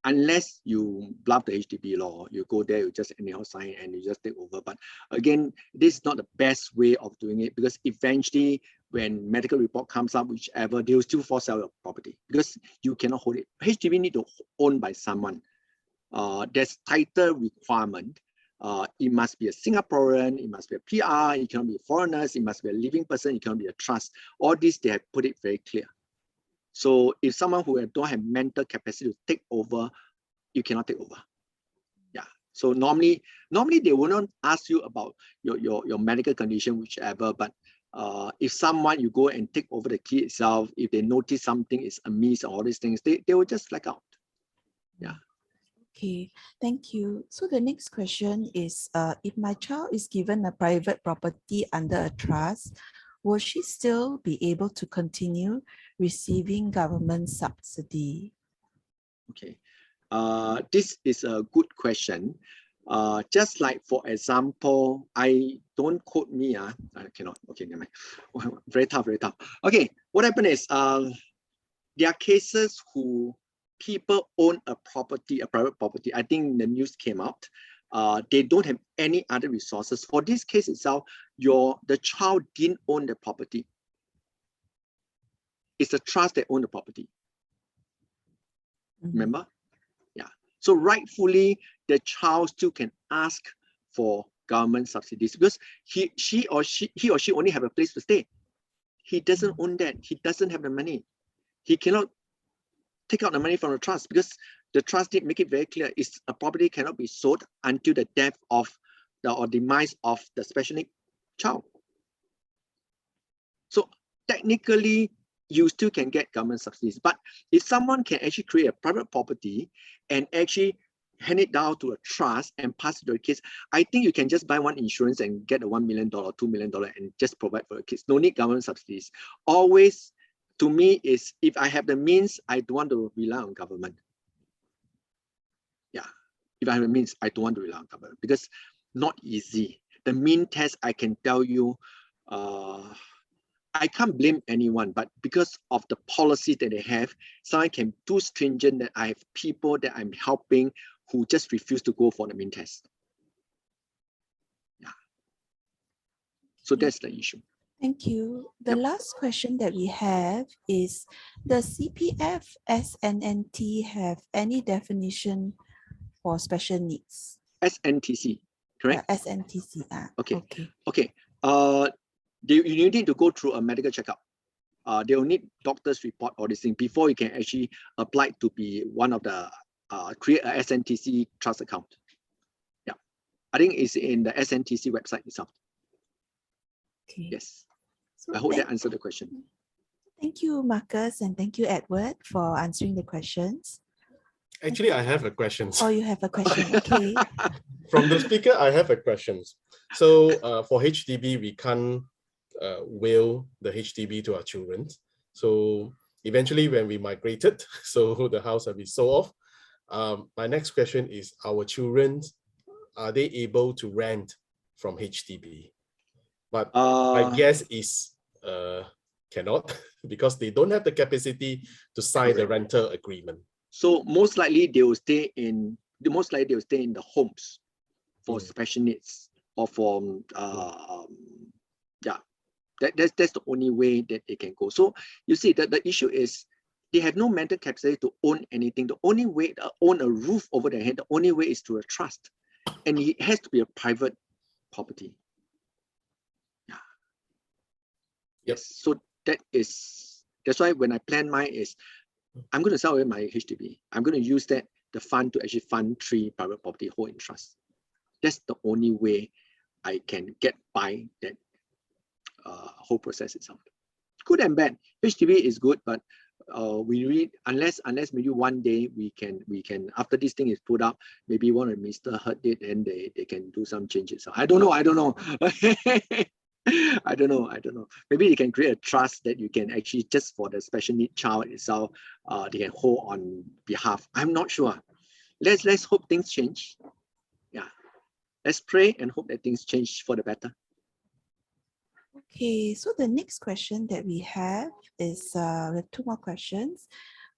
Unless you bluff the HDB law, you go there, you just anyhow sign and you just take over. But again, this is not the best way of doing it, because eventually when medical report comes up, whichever, they will still force sell your property because you cannot hold it. HDB need to own by someone. There's tighter requirement. It must be a Singaporean, it must be a PR, it cannot be foreigners, it must be a living person, it cannot be a trust. All this, they have put it very clear. So if someone who don't have mental capacity to take over, you cannot take over. Yeah. So normally they will not ask you about your medical condition, whichever, but if someone you go and take over the key itself, if they notice something is amiss, all these things, they will just flag out. Yeah. Okay, thank you. So the next question is, if my child is given a private property under a trust, will she still be able to continue receiving government subsidy? Okay. This is a good question. Just like, for example, I don't quote me, I cannot, okay, never mind. Very tough, very tough. Okay, what happened is, there are cases who people own a property, a private property. I think the news came out. They don't have any other resources. For this case itself, the child didn't own the property. It's the trust that own the property. Remember? Yeah. So rightfully, the child still can ask for government subsidies because he or she only have a place to stay. He doesn't own that. He doesn't have the money. He cannot take out the money from the trust because the trust did make it very clear: is a property cannot be sold until the death of or demise of the special needs child. So technically, you still can get government subsidies. But if someone can actually create a private property and actually hand it down to a trust and pass it to the kids, I think you can just buy one insurance and get a $1 million, $2 million and just provide for the kids. No need government subsidies. Always, to me, is if I have the means, I don't want to rely on government. Yeah, if I have the means, I don't want to rely on government because not easy. The mean test, I can tell you, I can't blame anyone, but because of the policy that they have, some can be too stringent that I have people that I'm helping who just refuse to go for the mean test. Yeah. So that's the issue. Thank you. The last question that we have is, does CPF SNNT have any definition for special needs? SNTC, correct? SNTC. Okay. Okay. You need to go through a medical checkup. They will need doctor's report or this thing before you can actually apply to be one of the create a SNTC trust account. Yeah, I think it's in the SNTC website itself. Okay. Yes, So I hope that answered the question. Thank you, Marcus, and thank you, Edward, for answering the questions. Actually, I have a question. Oh, you have a question. Okay. From the speaker, I have a question. So for HDB, we can't will the HDB to our children. So eventually when we migrated, so the house will be sold off. My next question is, our children, are they able to rent from HDB? But my guess is cannot because they don't have the capacity to sign the rental agreement. So most likely they will stay in the homes for special needs or for that's the only way that they can go. So you see that the issue is they have no mental capacity to own anything. The only way to own a roof over their head, the only way is through a trust. And it has to be a private property. Yeah. Yes. So that's why when I plan mine is I'm going to sell away my HDB. I'm going to use the fund to actually fund 3 private property hold in trust. That's the only way I can get by that whole process itself. Good and bad. HDB is good, but unless maybe one day we can after this thing is put up, maybe one of the minister heard it and they can do some changes. So I don't know. I don't know. Maybe you can create a trust that you can actually just for the special need child itself, they can hold on behalf. I'm not sure. Let's hope things change. Yeah. Let's pray and hope that things change for the better. Okay, so the next question that we have is, we have 2 more questions.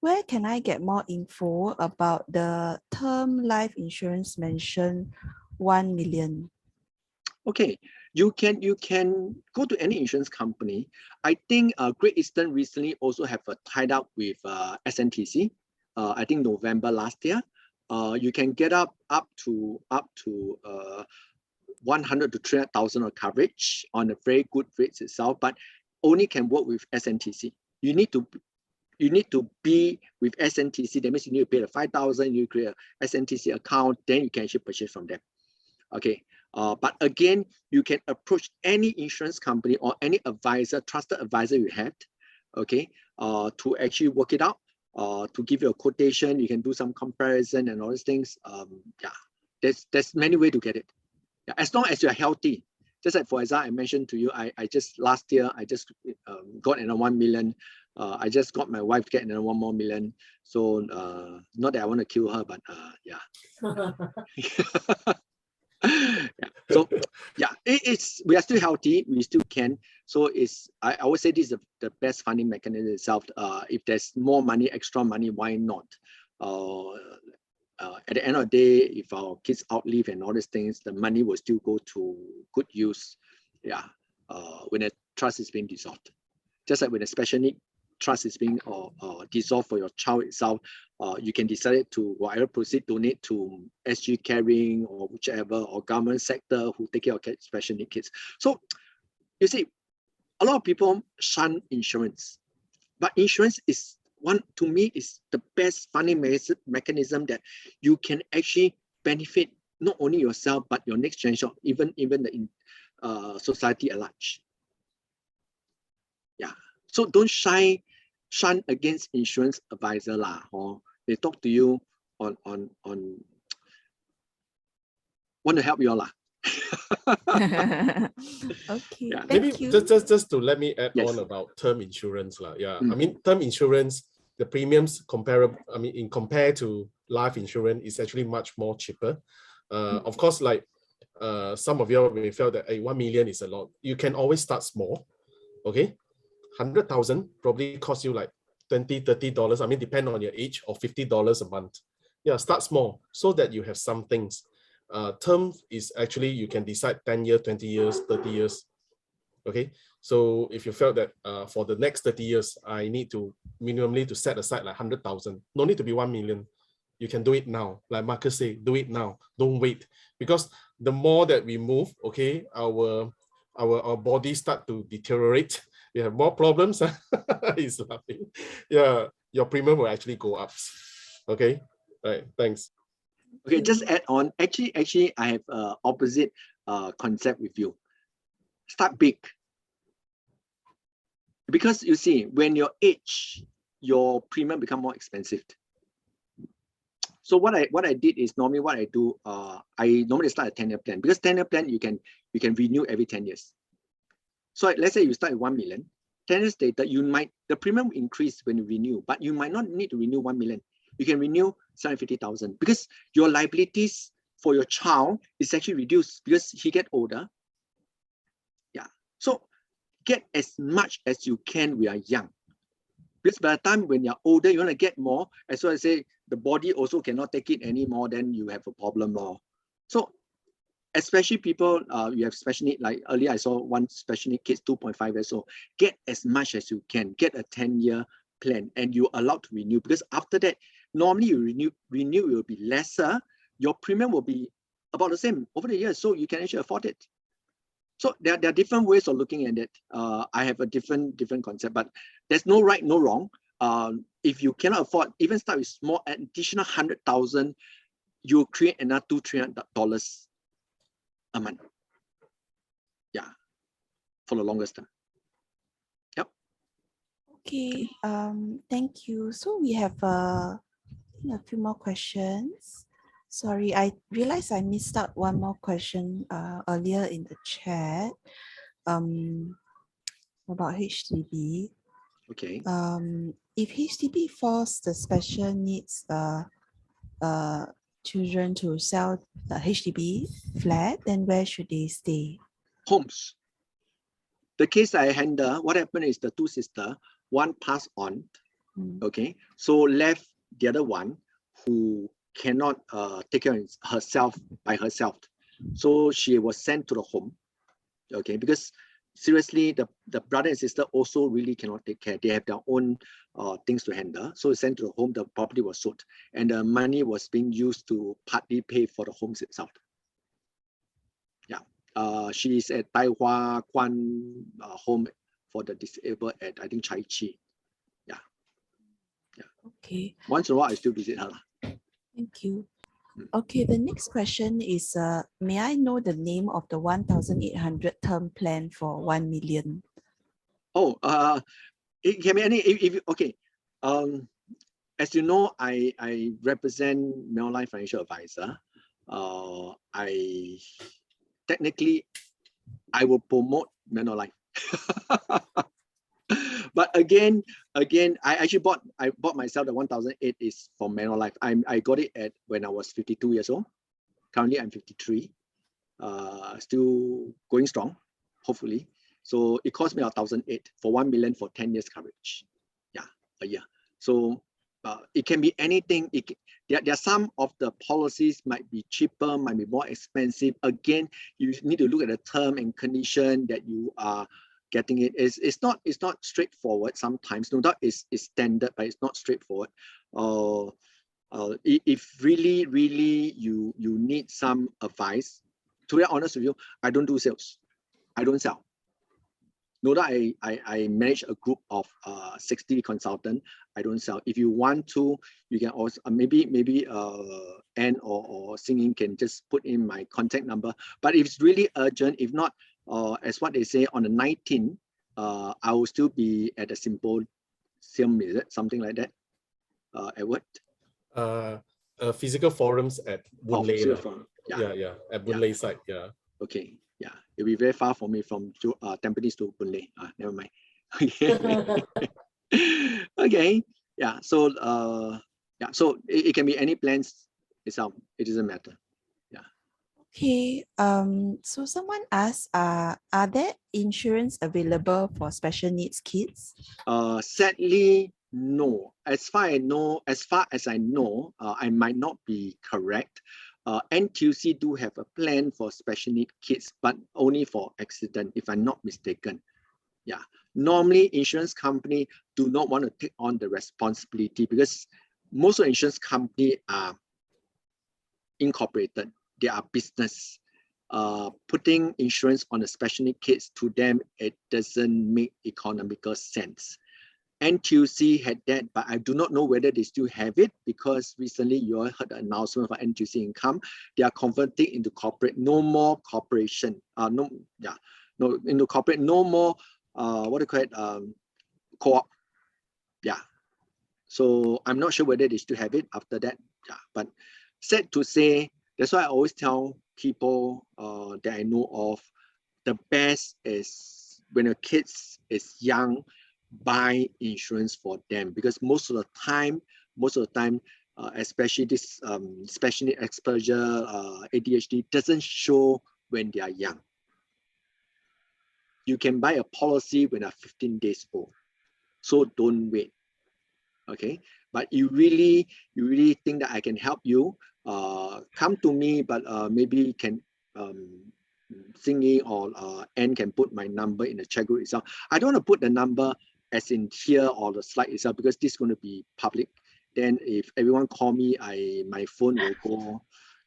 Where can I get more info about the term life insurance mentioned 1 million? Okay, you can go to any insurance company. I think Great Eastern recently also have tied up with SNTC. I think November last year. You can get up to 100 to 300,000 of coverage on a very good rates itself, but only can work with SNTC. You you need to be with SNTC. That means you need to pay the 5,000. You create a SNTC account, then you can actually purchase from them. Okay. But again, you can approach any insurance company or any advisor, trusted advisor you have, okay, to actually work it out, to give you a quotation. You can do some comparison and all these things. Yeah, there's many ways to get it. Yeah, as long as you're healthy. Just like for example, I mentioned to you, I just last year I just got another 1 million. I just got my wife getting another 1 more million. So not that I want to kill her, but yeah. Yeah. So yeah, we are still healthy, we still can. So I would say this is the best funding mechanism itself. If there's more money, extra money, why not? At the end of the day, if our kids outlive and all these things, the money will still go to good use. Yeah, when a trust is being dissolved, just like when a special need trust is being dissolved for your child itself, you can decide to whatever proceed, donate to SG Caring or whichever, or government sector who take care of special need kids. So you see, a lot of people shun insurance, but insurance is to me is the best funding mechanism that you can actually benefit not only yourself but your next generation, even the society at large. Yeah. So don't shun against insurance advisor lah, or they talk to you on want to help you all lah. Okay, Yeah. thank Maybe you. just to let me add Yes. on about term insurance lah. Yeah, Mm. I mean term insurance, the premiums comparable. I mean, in compared to life insurance, is actually much more cheaper. Of course, like some of you may feel that 1 million is a lot. You can always start small. Okay, 100,000 probably cost you like $20-30. I mean, depend on your age, or $50 a month. Yeah, start small so that you have some things. Term is actually you can decide 10 years, 20 years, 30 years. Okay, so if you felt that for the next 30 years, I need to minimally to set aside like 100,000, no need to be 1 million. You can do it now. Like Marcus say, do it now. Don't wait, because the more that we move, okay, our body start to deteriorate. We have more problems. He's laughing. Yeah, your premium will actually go up. Okay, right. Thanks. Okay, just add on. Actually, I have opposite concept with you. Start big. Because you see, when your age, your premium become more expensive. So what I did is normally what I do, I normally start a 10-year plan, because 10-year plan you can renew every 10 years. So let's say you start with 1 million, 10 years later, the premium increase when you renew, but you might not need to renew 1 million. You can renew 750,000 because your liabilities for your child is actually reduced because he get older. Yeah. So get as much as you can when you are young. Because by the time when you're older, you want to get more. As well as say the body also cannot take it anymore, then you have a problem. So especially people, you have special need, like earlier I saw one special need kids, 2.5 years old. Get as much as you can. Get a 10-year plan and you're allowed to renew, because after that, normally you renew will be lesser. Your premium will be about the same over the years, so you can actually afford it. So there are different ways of looking at it. I have a different concept, but there's no right, no wrong. If you cannot afford, even start with small, additional 100,000, you create another $200-300 a month. Yeah, for the longest time. Yep. Okay, thank you. So we have a few more questions. Sorry, I realized I missed out one more question earlier in the chat about HDB. Okay. If HDB force the special needs children to sell the HDB flat, then where should they stay? Homes. The case I handle, what happened is the two sisters, one passed on, okay, so left the other one who cannot take care of herself by herself. So she was sent to the home, okay, because seriously, the brother and sister also really cannot take care. They have their own things to handle. So sent to the home, the property was sold, and the money was being used to partly pay for the homes itself. Yeah. She is at Tai Hua Kwan home for the disabled at, I think, Chai Chi. Yeah. Okay, Once in a while, I still visit her. thank you. Okay, the next question is, may I know the name of the 1,800 term plan for 1 million? Oh, it can be any, if okay. As you know, I represent Manulife Financial Advisor. I technically, I will promote Manulife. But again, I actually bought myself the 1,008 is from Manulife. I got it when I was 52 years old. Currently, I'm 53. Still going strong, hopefully. So it cost me 1,008 for 1 million for 10 years coverage. Yeah, a year. So it can be anything. There are some of the policies might be cheaper, might be more expensive. Again, you need to look at the term and condition that you are getting it. It's not straightforward sometimes. No doubt it's standard, but it's not straightforward. If really you need some advice, to be honest with you, I don't do sales. I don't sell. No doubt I manage a group of 60 consultants. I don't sell. If you want to, you can also maybe Anne or Singing can just put in my contact number. But if it's really urgent, if not, as what they say on the 19th, I will still be at a symposium, is it something like that? Edward? Physical forums at Boon Lay. Yeah, at Boon Lay side. Yeah. Okay. Yeah, it'll be very far for me from Tampines to Boon Lay. Never mind. Okay. Okay. Yeah. So yeah. So it can be any plans itself. It doesn't matter. Yeah. Okay. So someone asked, are there insurance available for special needs kids? Sadly, no. As far as I know, I might not be correct. NTUC do have a plan for special need kids, but only for accident, if I'm not mistaken. Yeah. Normally, insurance company do not want to take on the responsibility because most of the insurance company are incorporated. They are business. Putting insurance on the special need kids, to them, it doesn't make economical sense. NTUC had that, but I do not know whether they still have it because recently you all heard the announcement for NTUC Income. They are converting into corporate, no more corporation. Into corporate, no more, what do you call it, co-op. Yeah. So I'm not sure whether they still have it after that. Yeah. But sad to say, that's why I always tell people that I know of, the best is when a kid is young, buy insurance for them, because most of the time, especially this special need exposure, ADHD doesn't show when they are young. You can buy a policy when they're 15 days old, so don't wait. Okay, but you really think that I can help you, come to me, but maybe can Singing or Anne can put my number in the chat group itself. I don't want to put the number as in here or the slide itself because this is going to be public. Then if everyone call me, my phone will go.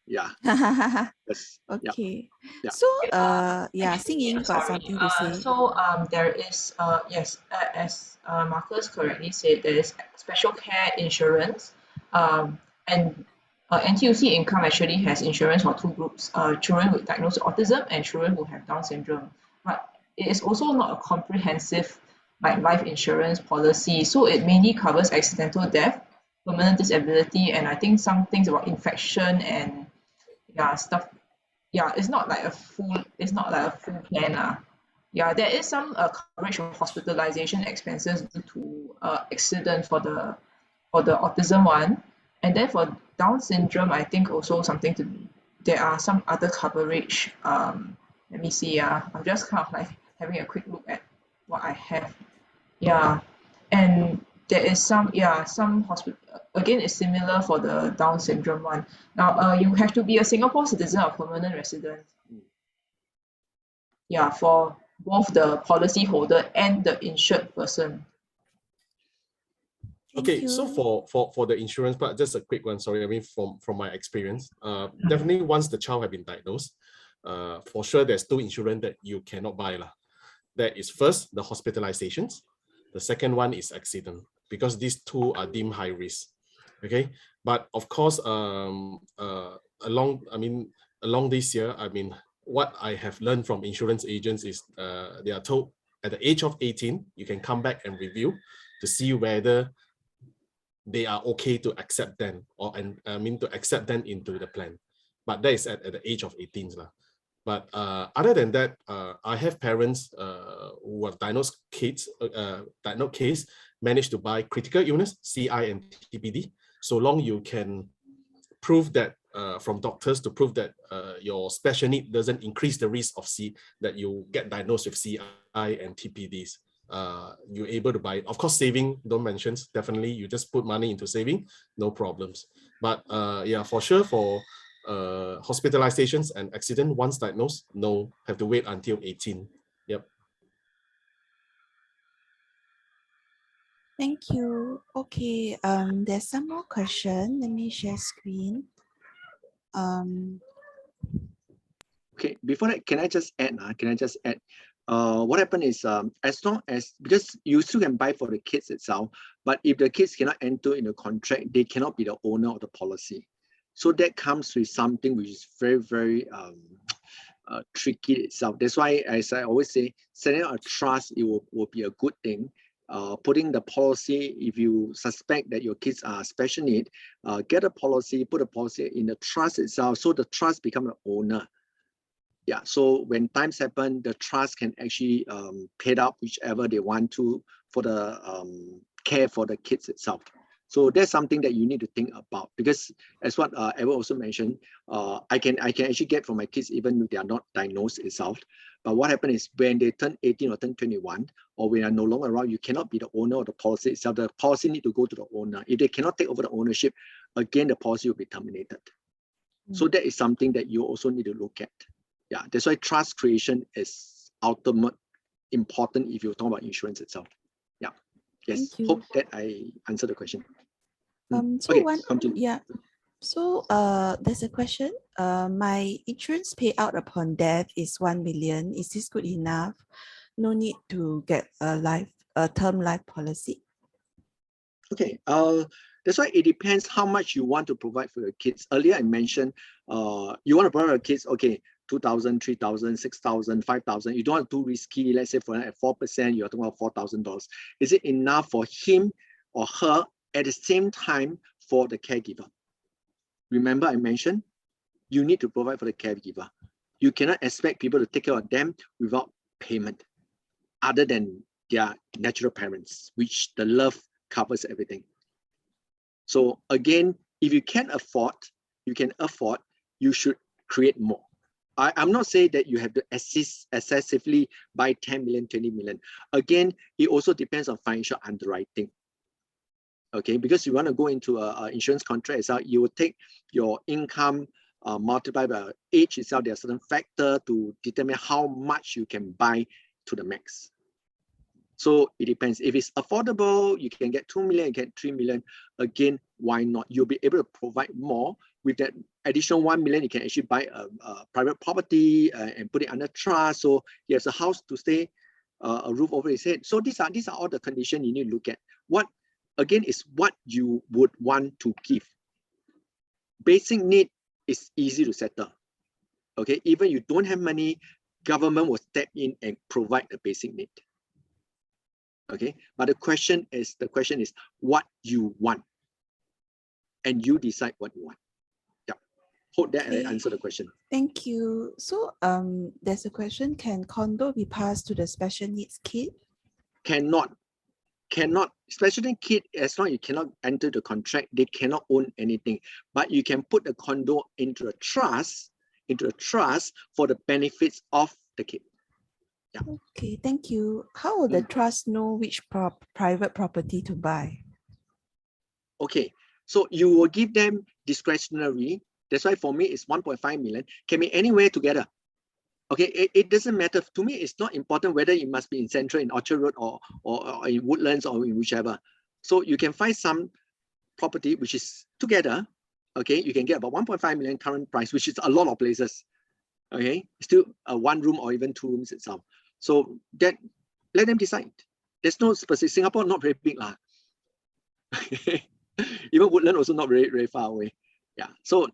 Yeah. Yes. Okay. Yeah. So yeah, Singing got something to say. So there is yes, as Marcus correctly said, there is special care insurance, and NTUC Income actually has insurance for two groups: children with diagnosed autism and children who have Down syndrome. But it is also not a comprehensive like life insurance policy, so it mainly covers accidental death, permanent disability, and I think some things about infection and stuff. Yeah, it's not like a full plan. Yeah, there is some coverage of hospitalization expenses due to accident for the autism one, and then for Down syndrome, I think also there are some other coverage. Let me see. I'm just kind of like having a quick look at what I have. Yeah, and there is some hospital, again, it's similar for the Down syndrome one. Now you have to be a Singapore citizen or permanent resident, for both the policy holder and the insured person. Okay, so for the insurance part, just a quick one. Sorry, I mean from my experience, definitely once the child have been diagnosed, for sure there's two insurance that you cannot buy lah. That is first the hospitalizations. The second one is accident. because these two are deemed high risk. Okay, but of course, along this year, what I have learned from insurance agents is they are told at the age of 18, you can come back and review to see whether they are okay to accept them to accept them into the plan. But that is at the age of 18. But other than that, I have parents who have diagnosed kids, managed to buy critical illness, CI and TPD, so long you can prove that from doctors to prove that your special need doesn't increase the risk of that you get diagnosed with CI and TPDs. You're able to buy it. Of course, saving, don't mention, definitely you just put money into saving, no problems. But yeah, for sure, for hospitalizations and accident, once diagnosed, no, have to wait until 18. Yep. Thank you. Okay, there's some more question. Let me share screen. Okay, before that, can I just add? What happened is, as long as, because you still can buy for the kids itself, but if the kids cannot enter in a contract, they cannot be the owner of the policy. So that comes with something which is very, very tricky itself. That's why, as I always say, setting up a trust, it will be a good thing. Putting the policy, if you suspect that your kids are special need, get a policy, put a policy in the trust itself, so the trust become an owner. Yeah, so when times happen, the trust can actually pay out whichever they want to for the care for the kids itself. So that's something that you need to think about, because as what Edward also mentioned, I can actually get for my kids even if they are not diagnosed itself. But what happens is when they turn 18 or turn 21, or when they are no longer around, you cannot be the owner of the policy itself. The policy need to go to the owner. If they cannot take over the ownership, again, the policy will be terminated. So that is something that you also need to look at. Yeah, that's why trust creation is ultimate important if you talk about insurance itself. Yeah. Yes. Hope that I answered the question. So okay, continue. Yeah. So there's a question. My insurance payout upon death is 1 million. Is this good enough? No need to get a term life policy. Okay. That's why it depends how much you want to provide for your kids. Earlier I mentioned you want to provide for your kids, okay, 2,000, 3,000, 6,000, 5,000. You don't want too risky. Let's say for at 4%, you're talking about $4,000. Is it enough for him or her at the same time for the caregiver? Remember I mentioned you need to provide for the caregiver. You cannot expect people to take care of them without payment, other than their natural parents, which the love covers everything. So again, if you can afford, you should create more. I'm not saying that you have to excessively buy 10 million, 20 million. Again, it also depends on financial underwriting. Okay, because you want to go into an insurance contract itself, you will take your income multiplied by age itself. There are certain factors to determine how much you can buy to the max. So it depends. If it's affordable, you can get 2 million, you get 3 million. Again, why not? You'll be able to provide more. With that additional 1 million, you can actually buy a private property and put it under trust. So he has a house to stay, a roof over his head. So these are all the conditions you need to look at. What again is what you would want to give. Basic need is easy to settle. Okay, even you don't have money, government will step in and provide the basic need. Okay, but the question is what you want, and you decide what you want. Yeah, hope that I answered the question. Thank you. So there's a question: can condo be passed to the special needs kid? Cannot. Special needs kid, as long as you cannot enter the contract, they cannot own anything. But you can put the condo into a trust for the benefits of the kid. Yeah. Okay, thank you. How will the trust know which private property to buy? Okay, so you will give them discretionary. That's why for me it's 1.5 million. Can be anywhere together. Okay, it doesn't matter. To me, it's not important whether it must be in Central, in Orchard Road, or in Woodlands, or in whichever. So you can find some property which is together. Okay, you can get about 1.5 million current price, which is a lot of places. Okay, still a 1 room or even 2 rooms itself. So that let them decide. There's no specific. Singapore not very big lah. Even Woodland also not very, very far away. Yeah. So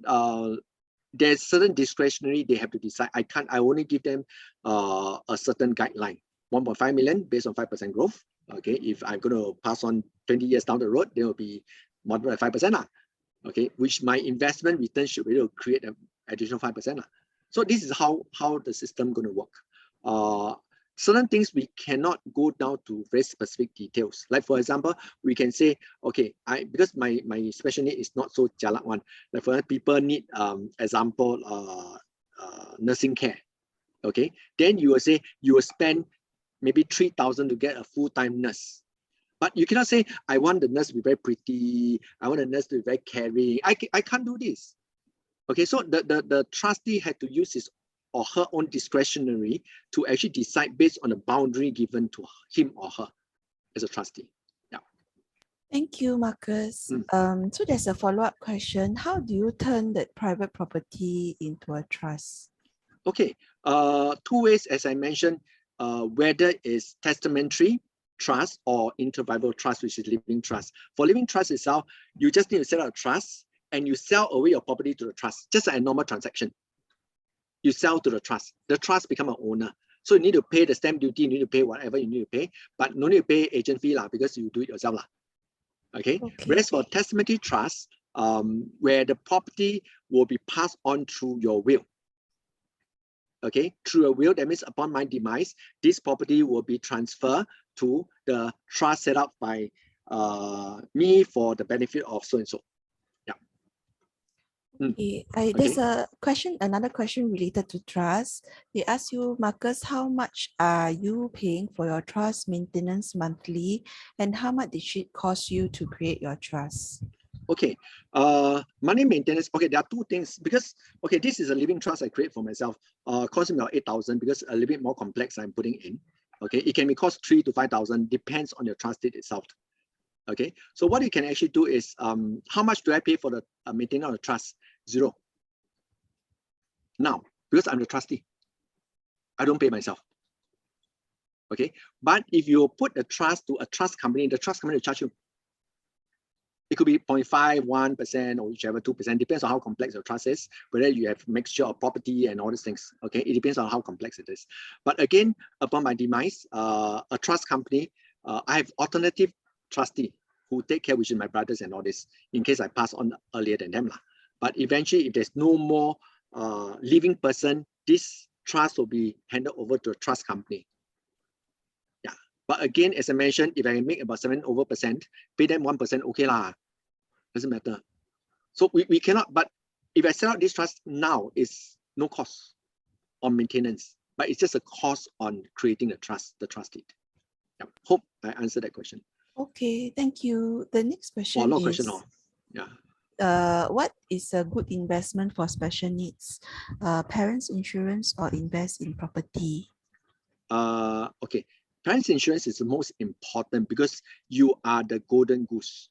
there's certain discretionary they have to decide. I only give them a certain guideline. 1.5 million based on 5% growth. Okay. If I'm going to pass on 20 years down the road, there will be more than 5%. Okay. Which my investment return should be able to create an additional 5%. So this is how the system going to work. Certain things we cannot go down to very specific details. Like for example, we can say, okay, because my special need is not so jalak one. Like for example, people need example nursing care. Okay, then you will say you will spend maybe 3,000 to get a full-time nurse. But you cannot say, I want the nurse to be very pretty. I want the nurse to be very caring. I can't do this. Okay, so the trustee had to use his or her own discretionary to actually decide based on the boundary given to him or her as a trustee. Yeah. Thank you, Marcus. So there's a follow-up question. How do you turn that private property into a trust? Okay, two ways, as I mentioned, whether it's testamentary trust or intervival trust, which is living trust. For living trust itself, you just need to set up a trust and you sell away your property to the trust, just like a normal transaction. You sell to the trust become an owner. So you need to pay the stamp duty, you need to pay whatever you need to pay, but no need to pay agent fee because you do it yourself. Okay? Whereas for testamentary trust, where the property will be passed on through your will. Okay, through a will, that means upon my demise, this property will be transferred to the trust set up by me for the benefit of so and so. Okay. There's another question related to trust. They ask you, Marcus, how much are you paying for your trust maintenance monthly, and how much did it cost you to create your trust? Okay, money maintenance. Okay, there are two things because this is a living trust I create for myself. Cost me about 8,000 because a little bit more complex I'm putting in. Okay, it can be cost 3,000 to 5,000, depends on your trust deed itself. Okay, so what you can actually do is, how much do I pay for the maintenance of the trust? 0. Now, because I'm the trustee, I don't pay myself. Okay, but if you put the trust to a trust company, the trust company will charge you. It could be 0.5, 1%, or whichever 2%, depends on how complex your trust is, whether you have mixture of property and all these things. Okay, it depends on how complex it is. But again, upon my demise, a trust company, I have alternative trustee who take care, which is my brothers and all this, in case I pass on earlier than them. But eventually, if there's no more living person, this trust will be handed over to a trust company. Yeah. But again, as I mentioned, if I make about 7%, pay them 1%, okay lah. Doesn't matter. So we cannot, but if I set up this trust now, it's no cost on maintenance, but it's just a cost on creating the trust deed. Yeah. Hope I answered that question. Okay, thank you. The next question a lot of is, question, yeah. What is a good investment for special needs? Parents insurance or invest in property? Okay, parents insurance is the most important because you are the golden goose.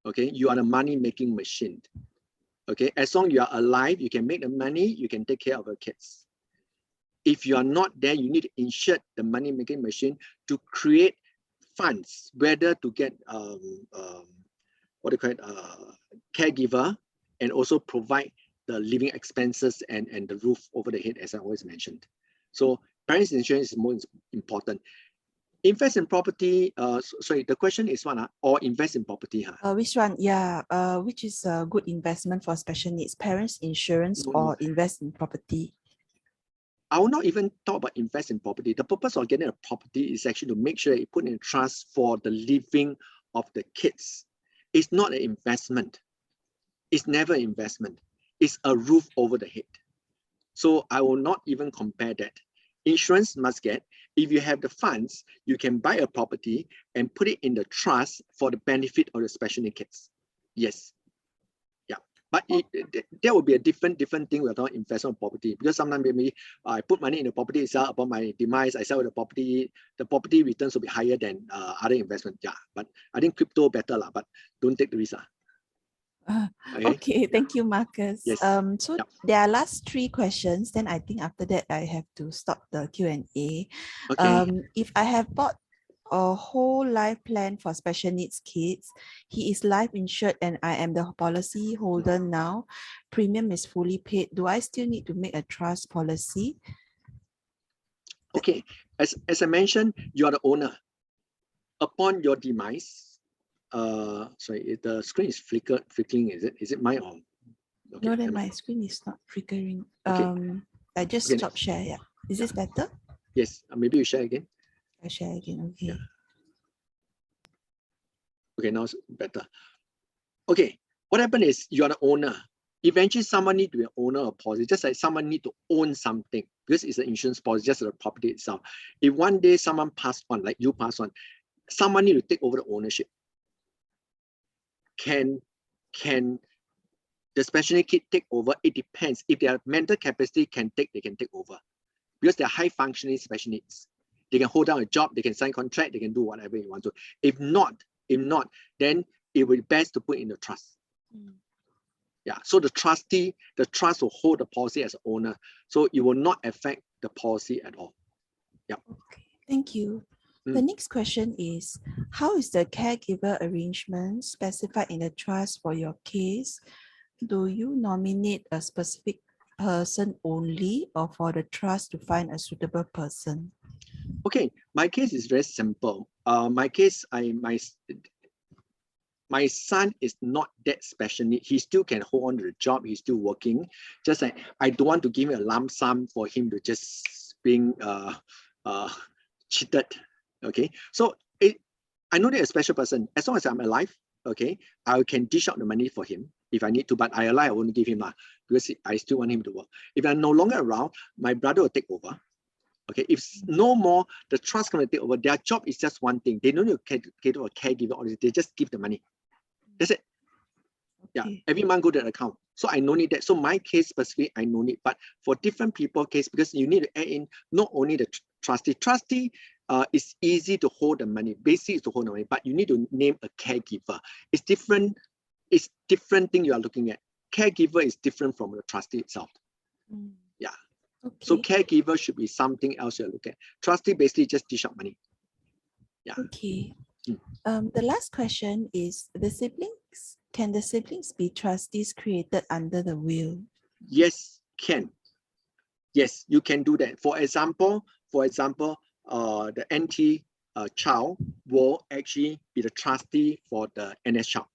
Okay, you are the money-making machine. Okay, as long as you are alive, you can make the money, you can take care of your kids. If you are not there, you need to insure the money-making machine to create funds, whether to get what do you call it, caregiver, and also provide the living expenses and the roof over the head, as I always mentioned. So parents insurance is most important. Invest in property, sorry, the question is what, or invest in property? Which one? Yeah, which is a good investment for special needs? Parents insurance or invest in property? I will not even talk about invest in property. The purpose of getting a property is actually to make sure that you put in trust for the living of the kids. It's not an investment. It's never an investment. It's a roof over the head. So I will not even compare that. Insurance must get, if you have the funds, you can buy a property and put it in the trust for the benefit of the special needs kids. Yes. Yeah. But there will be a different thing without investment property, because sometimes maybe I put money in the property itself, upon my demise, I sell the property returns will be higher than other investment. Yeah. But I think crypto better, but don't take the risk. Okay, thank you, Marcus. Yes. So there are last 3 questions. Then I think after that I have to stop the Q&A. Okay. If I have bought a whole life plan for special needs kids. He is life insured and I am the policy holder now. Premium is fully paid. Do I still need to make a trust policy? Okay, as I mentioned, you are the owner. Upon your demise, sorry, the screen is flickering. Is it mine or? Okay, No, then my screen is not flickering. Okay. I just Okay, stop share. Yeah. Is this better? yes, maybe you share again. I share again. Okay. Yeah. Okay, now it's better. Okay, what happened is you are the owner. Eventually, someone need to be an owner of policy, just like someone need to own something because it's an insurance policy, just like the property itself. If one day someone passed on, like you pass on, someone need to take over the ownership. Can the special needs kid take over? It depends. If their mental capacity they can take over because they're high functioning special needs. They can hold down a job, they can sign contract, they can do whatever you want to. If not, then it will be best to put in the trust. Yeah, so the trust will hold the policy as owner, so it will not affect the policy at all. Yeah. Okay, thank you. The next question is, how is the caregiver arrangement specified in the trust for your case? Do you nominate a specific person only or for the trust to find a suitable person? Okay, my case is very simple. My case, my son is not that special need. He still can hold on to the job. He's still working. Just like I don't want to give him a lump sum for him to just being cheated. Okay, so I know that a special person. As long as I'm alive, okay, I can dish out the money for him if I need to. But I won't give him because I still want him to work. If I'm no longer around, my brother will take over. Okay, if no more, the trust going to take over. Their job is just one thing. They don't need to cater for a caregiver, or they just give the money. That's it. Yeah, every month go to the account. So I no need that. So my case specifically, I no need. But for different people case, because you need to add in not only the trustee. Trustee is easy to hold the money. Basic is to hold the money, but you need to name a caregiver. It's different. It's different thing you are looking at. Caregiver is different from the trustee itself. Yeah. Okay. So caregiver should be something else you look at. Trustee basically just dish out money. Yeah. Okay. The last question is can the siblings be trustees created under the will? Yes, can. Yes, you can do that. For example, the NT child will actually be the trustee for the NS child.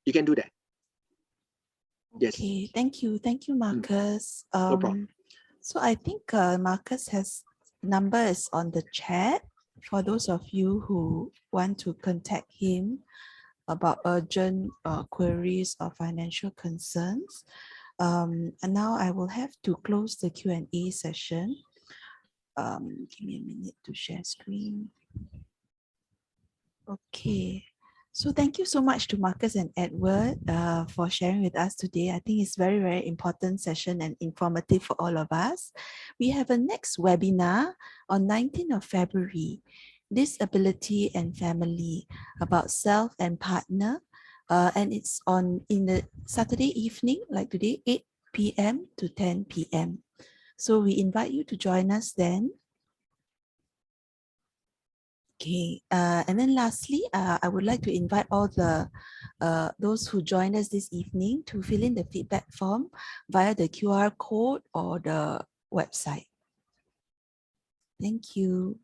You can do that. Yes. Okay, thank you, Marcus. No problem. So I think Marcus has numbers on the chat for those of you who want to contact him about urgent queries or financial concerns. And now I will have to close the Q&A session. Give me a minute to share screen. Okay. So thank you so much to Marcus and Edward for sharing with us today. I think it's very, very important session and informative for all of us. We have a next webinar on 19th of February, Disability and Family, about self and partner. And it's in the Saturday evening, like today, 8 p.m. to 10 p.m. So we invite you to join us then. Okay, and then lastly, I would like to invite all those who joined us this evening to fill in the feedback form via the QR code or the website. Thank you.